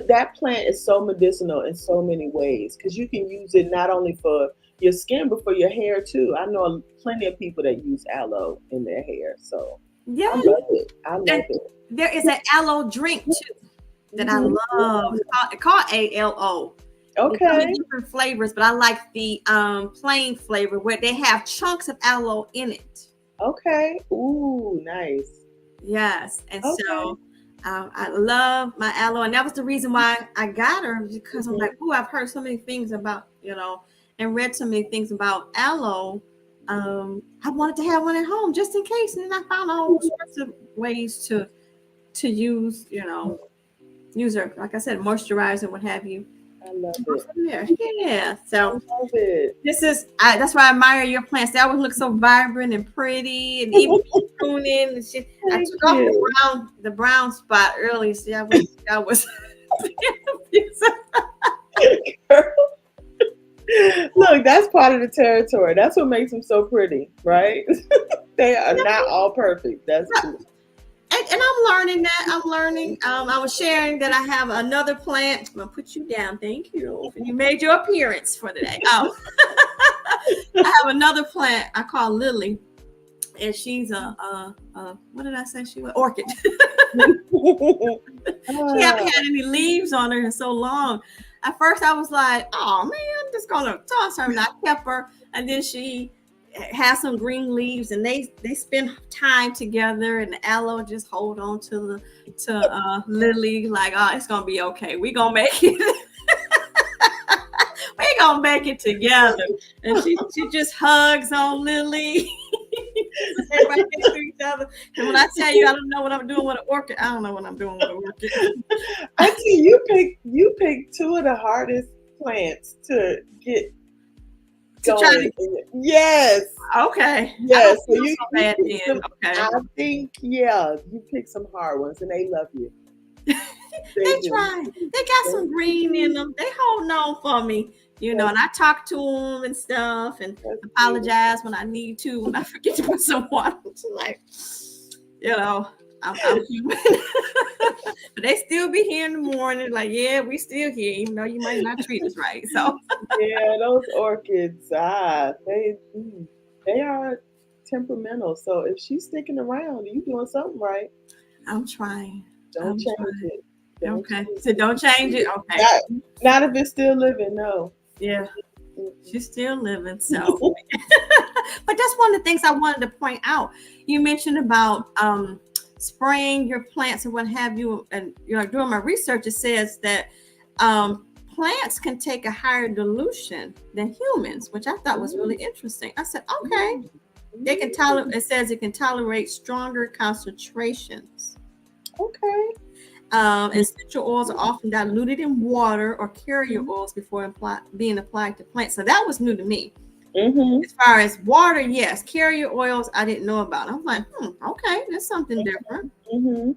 that plant is so medicinal in so many ways because you can use it not only for your skin but for your hair too. I know plenty of people that use aloe in their hair, so Yeah. I love it. I love And it. there is an aloe drink too that I love. It's called ALO. They come in Okay. different flavors, but I like the plain flavor where they have chunks of aloe in it. Okay. Ooh, nice. Yes, and Okay. so I love my aloe, and that was the reason why I got her because I'm Mhm. like, oh, I've heard so many things about and read so many things about aloe. I wanted to have one at home just in case, and then I found all sorts of ways to use use her, like I said, moisturizer, what have you. I love And go it. from there. Yeah, I so. love it. That's why I admire your plants. They always look so vibrant and pretty, and even pruning and shit. I Thank took off you. the brown spot early. See, I was Look, that's part of the territory. That's what makes them so pretty, right? They are not all perfect. That's true. and I'm learning that. I'm learning. I was sharing that I have another plant. I'm gonna put you down. Thank you. You made your appearance for the day. Oh, I have another plant I call Lily, and she's a what did I say she was? Orchid. She haven't Ah, had any leaves on her in so long. At first, I was like, "Oh man, I'm just gonna toss her." And I kept her, and then she has some green leaves, and they spend time together. And the aloe just hold on to Lily, like, "Oh, it's gonna be okay. We gonna make it. We gonna make it together." And she just hugs on Lily. Everybody next to each other. And when I tell you I don't know what I'm doing with an orchid, I don't know what I'm doing with an orchid. Auntie, you picked two of the hardest plants to get going. Yes. Okay. Yes. So you so bad pick then. Okay. I think, yeah, you pick some hard ones and they love you. They try. They got some green in them. They holding on for me, and I talk to them and stuff and apologize when I need to, when I forget to put some water. Like, I'm human. But they still be here in the morning, like, yeah, we still here, even though you might not treat us right. So yeah, those orchids, they are temperamental. So if she's sticking around, you doing something right. I'm trying. Don't change it. Okay. So don't change it. Okay. Not if it's still living, no. Yeah. She's still living. So but that's one of the things I wanted to point out. You mentioned about spraying your plants and what have you. And doing my research, it says that plants can take a higher dilution than humans, which I thought was really interesting. I said, okay. They can tolerate. It says it can tolerate stronger concentrations. Okay. Essential oils are often diluted in water or carrier oils before being applied to plants. So that was new to me. As far as water, yes. Carrier oils, I didn't know about. I'm like, okay, that's something different. And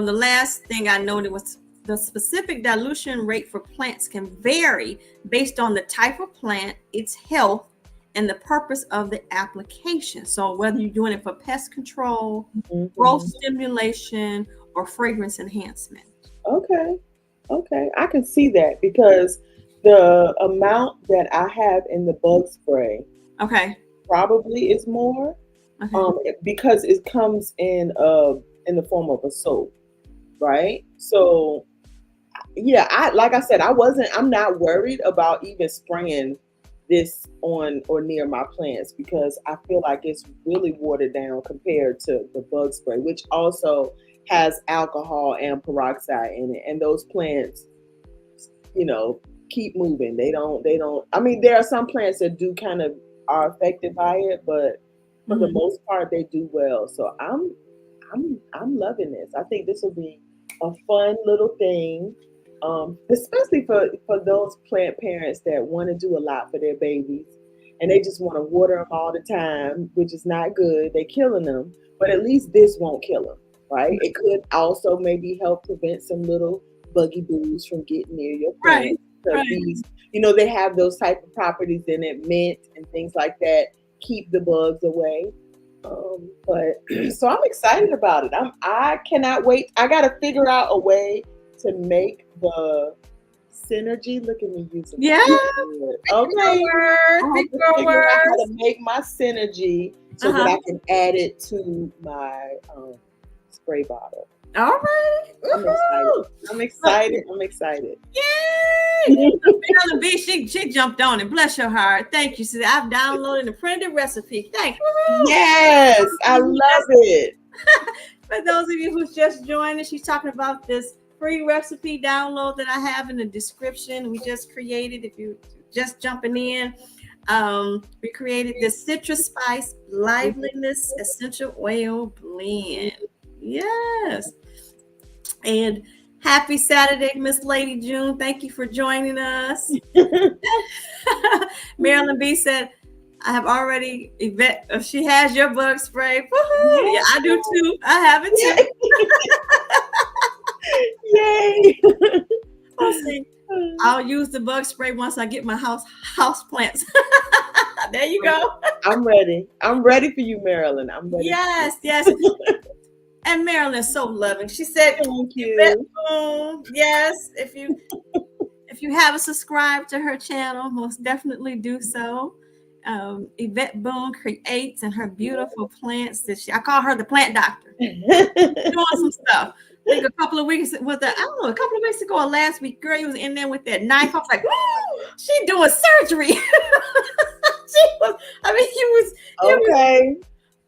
the last thing I noted was the specific dilution rate for plants can vary based on the type of plant, its health, and the purpose of the application. So whether you're doing it for pest control, growth stimulation, or fragrance enhancement. Okay. I can see that because the amount that I have in the bug spray probably is more because it comes in the form of a soap, right? So yeah, like I said, I'm not worried about even spraying this on or near my plants because I feel like it's really watered down compared to the bug spray, which also has alcohol and peroxide in it. And those plants, keep moving. They don't, I mean, there are some plants that do kind of are affected by it, but for the most part, they do well. So I'm loving this. I think this will be a fun little thing. Especially for those plant parents that want to do a lot for their babies and they just want to water them all the time, which is not good. They're killing them, but at least this won't kill them, right? It could also maybe help prevent some little buggy boos from getting near your plants. Right. These, they have those type of properties in it, mint and things like that, keep the bugs away. But so I'm excited about it. I cannot wait. I got to figure out a way to make the synergy. Look at me using okay. Big girl word. How to make my synergy so that I can add it to my spray bottle. All right. I'm excited. Yay! Marilyn B, she jumped on it. Bless your heart. Thank you. See, I've downloaded and printed a recipe. Thank you. Yes, I love it. For those of you who's just joining, she's talking about this free recipe download that I have in the description. We just created, if you just jumping in, we created this citrus spice liveliness essential oil blend. Yes. And happy Saturday, Miss Lady June. Thank you for joining us. Marilyn B said, I have already, Yvette, she has your bug spray. Woo-hoo. Yeah, I do too. I have it too. Yay. We'll see. I'll use the bug spray once I get my house plants. There you go. I'm ready. I'm ready for you, Marilyn. I'm ready. Yes. And Marilyn is so loving. She said, "Thank you." Yes, if you haven't subscribed to her channel, most definitely do so. Yvette Boone creates and her beautiful plants. I call her the plant doctor. Doing some stuff. I think a couple of weeks ago or last week, girl, you was in there with that knife. I was like, she doing surgery. Okay.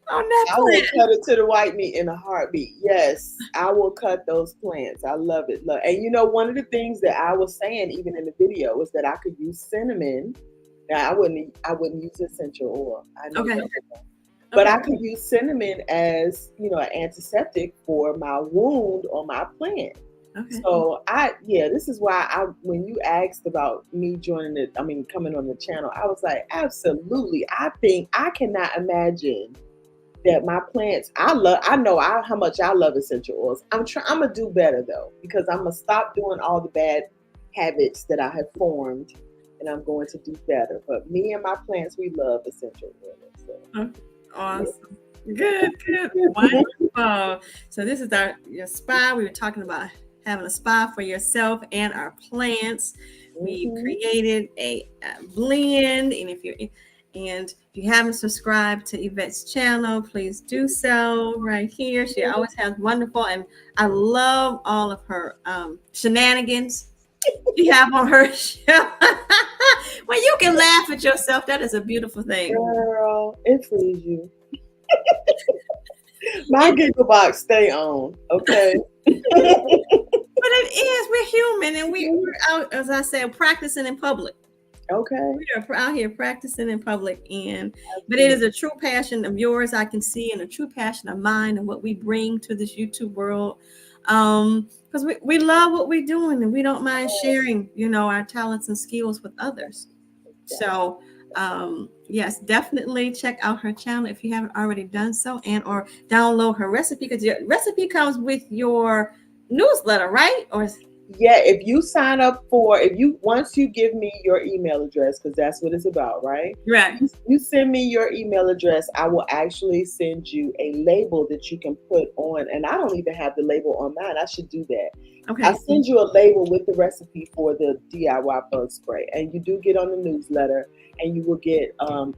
On that I will cut it to the white meat in a heartbeat. Yes, I will cut those plants. I love it. And one of the things that I was saying even in the video was that I could use cinnamon. Now I wouldn't use essential oil. I know that. But I could use cinnamon as an antiseptic for my wound on my plant. Okay. So this is why when you asked about me joining it, I mean coming on the channel, I was like, absolutely. I cannot imagine that my plants, I know how much I love essential oils. I'm gonna do better though, because I'm gonna stop doing all the bad habits that I have formed, and I'm going to do better. But me and my plants, we love essential oils. So. Awesome. Good. Wonderful. So this is your spa. We were talking about having a spa for yourself and our plants. We created a blend, and if you haven't subscribed to Yvette's channel, please do so right here. She always has wonderful, and I love all of her shenanigans you have on her show. When you can laugh at yourself, that is a beautiful thing. Girl, it frees you. My giggle box stay on, okay? But it is, we're human, and we're out, as I said, practicing in public. Okay. We are out here practicing in public, but it is a true passion of yours, I can see, and a true passion of mine and what we bring to this YouTube world. Because we love what we're doing, and we don't mind sharing, our talents and skills with others. So yes, definitely check out her channel if you haven't already done so, or download her recipe, because your recipe comes with your newsletter, right? Or yeah, if you sign up once you give me your email address, because that's what it's about, right? Right. You send me your email address, I will actually send you a label that you can put on, and I don't even have the label on mine. I should do that. Okay. I send you a label with the recipe for the DIY bug spray, and you do get on the newsletter, and you will get a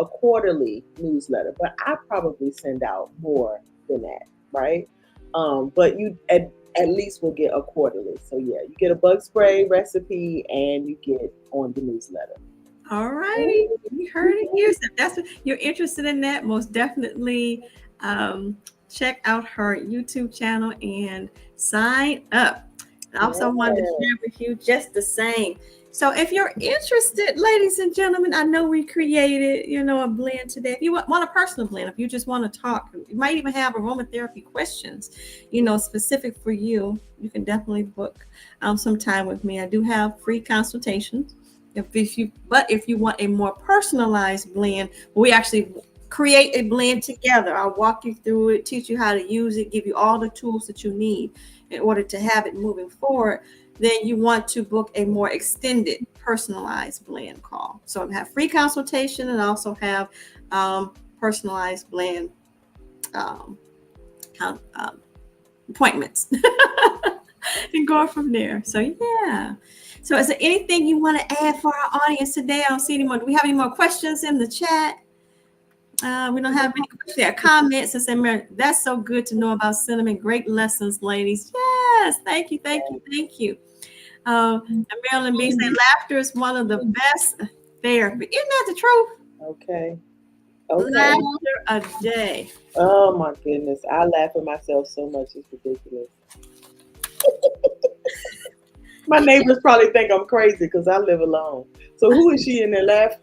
quarterly newsletter, but I probably send out more than that, right? But you at least will get a quarterly. So yeah, you get a bug spray recipe and you get on the newsletter. All righty, you heard it here. So if that's what you're interested in, that most definitely check out her YouTube channel and sign up. I also wanted to share with you just the same. So if you're interested, ladies and gentlemen, I know we created, a blend today. If you want a personal blend, if you just want to talk, you might even have aromatherapy questions, specific for you, you can definitely book some time with me. I do have free consultations. If you want a more personalized blend, we actually create a blend together. I'll walk you through it, teach you how to use it, give you all the tools that you need in order to have it moving forward. Then you want to book a more extended personalized blend call. So I have free consultation and also have personalized blend appointments and go from there. So yeah. So is there anything you want to add for our audience today? I don't see anyone. Do we have any more questions in the chat? We don't have any questions. There comments and say, that's so good to know about cinnamon. Great lessons, ladies. Yes, thank you. And Marilyn B said, laughter is one of the best therapy. Isn't that the truth? Okay. Laughter a day. Oh my goodness, I laugh at myself so much. It's ridiculous. My neighbors probably think I'm crazy because I live alone. So who is she in there laughing?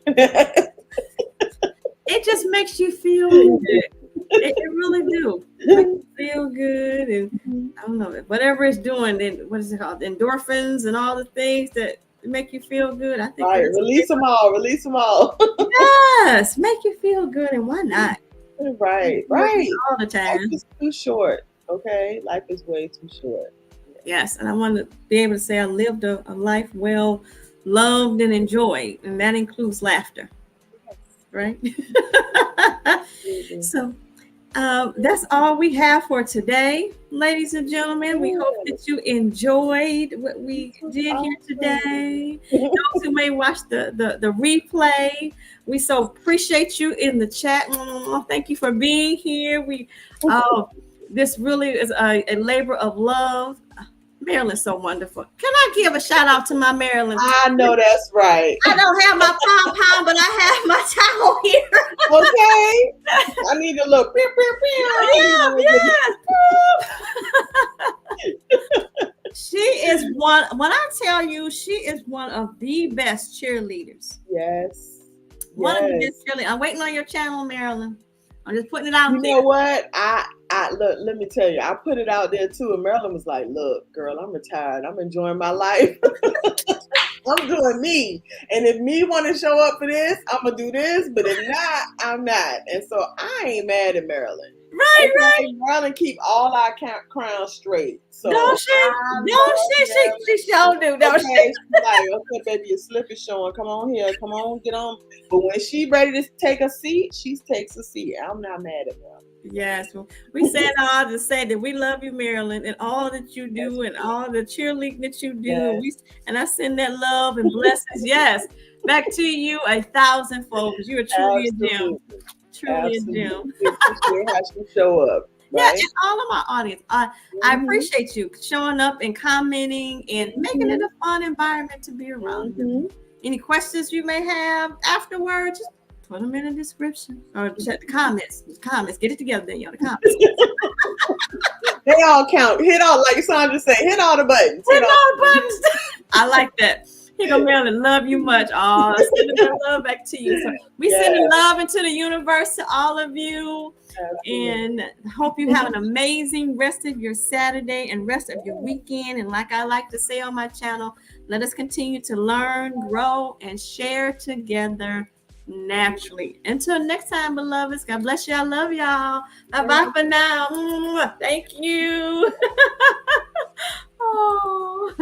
It just makes you feel good. It really do. It makes you feel good, and I don't know, whatever it's doing. Then what is it called? Endorphins and all the things that make you feel good. I think. Right, release them all. Release them all. Yes, make you feel good, and why not? Right. All the time. Life is too short. Okay, life is way too short. Yes, and I want to be able to say I lived a life well loved and enjoyed, and that includes laughter. Right? So that's all we have for today, ladies and gentlemen. We hope that you enjoyed what we did here today. Those who may watch the replay, we so appreciate you in the chat. Thank you for being here. This really is a labor of love. Marilyn's so wonderful. Can I give a shout out to my Marilyn? I know that's right. I don't have my pom-pom, but I have my towel here. Okay. I need a little She is when I tell you, she is one of the best cheerleaders. Yes. One of the best cheerleaders. I'm waiting on your channel, Marilyn. I'm just putting it out there. You know what? I let me tell you, I put it out there too, and Marilyn was like, "Look, girl, I'm retired. I'm enjoying my life. I'm doing me. And if me want to show up for this, I'm gonna do this. But if not, I'm not." And so I ain't mad at Marilyn. Right, right. Marilyn keep all our crowns straight. So Don't she? She sure do. Don't she? She's like, "Okay, baby, your slip is showing. Come on here. Come on, get on." But when she ready to take a seat, she takes a seat. I'm not mad at Marilyn. Yes, we said all to say that we love you, Marilyn, and all that you do, and all the cheerleading that you do. Yes. And I send that love and blessings, yes, back to you 1,000-fold. You are truly a gem. Truly a gem. Appreciate how she show up. Right? Yeah, and all of my audience, I appreciate you showing up and commenting and making it a fun environment to be around. Any questions you may have afterwards, just put them in the description or check the comments. Get it together, then, y'all. The comments. They all count. Hit all, like Sandra said, hit all the buttons. Hit all the buttons. I like that. Here go Marilyn, love you much. Oh, sending that love back to you. So we sending love into the universe to all of you. And hope you have an amazing rest of your Saturday and rest of your weekend. And like I like to say on my channel, let us continue to learn, grow, and share together naturally. Until next time, beloveds, God bless you. I love y'all. Bye-bye for now. Thank you. Oh.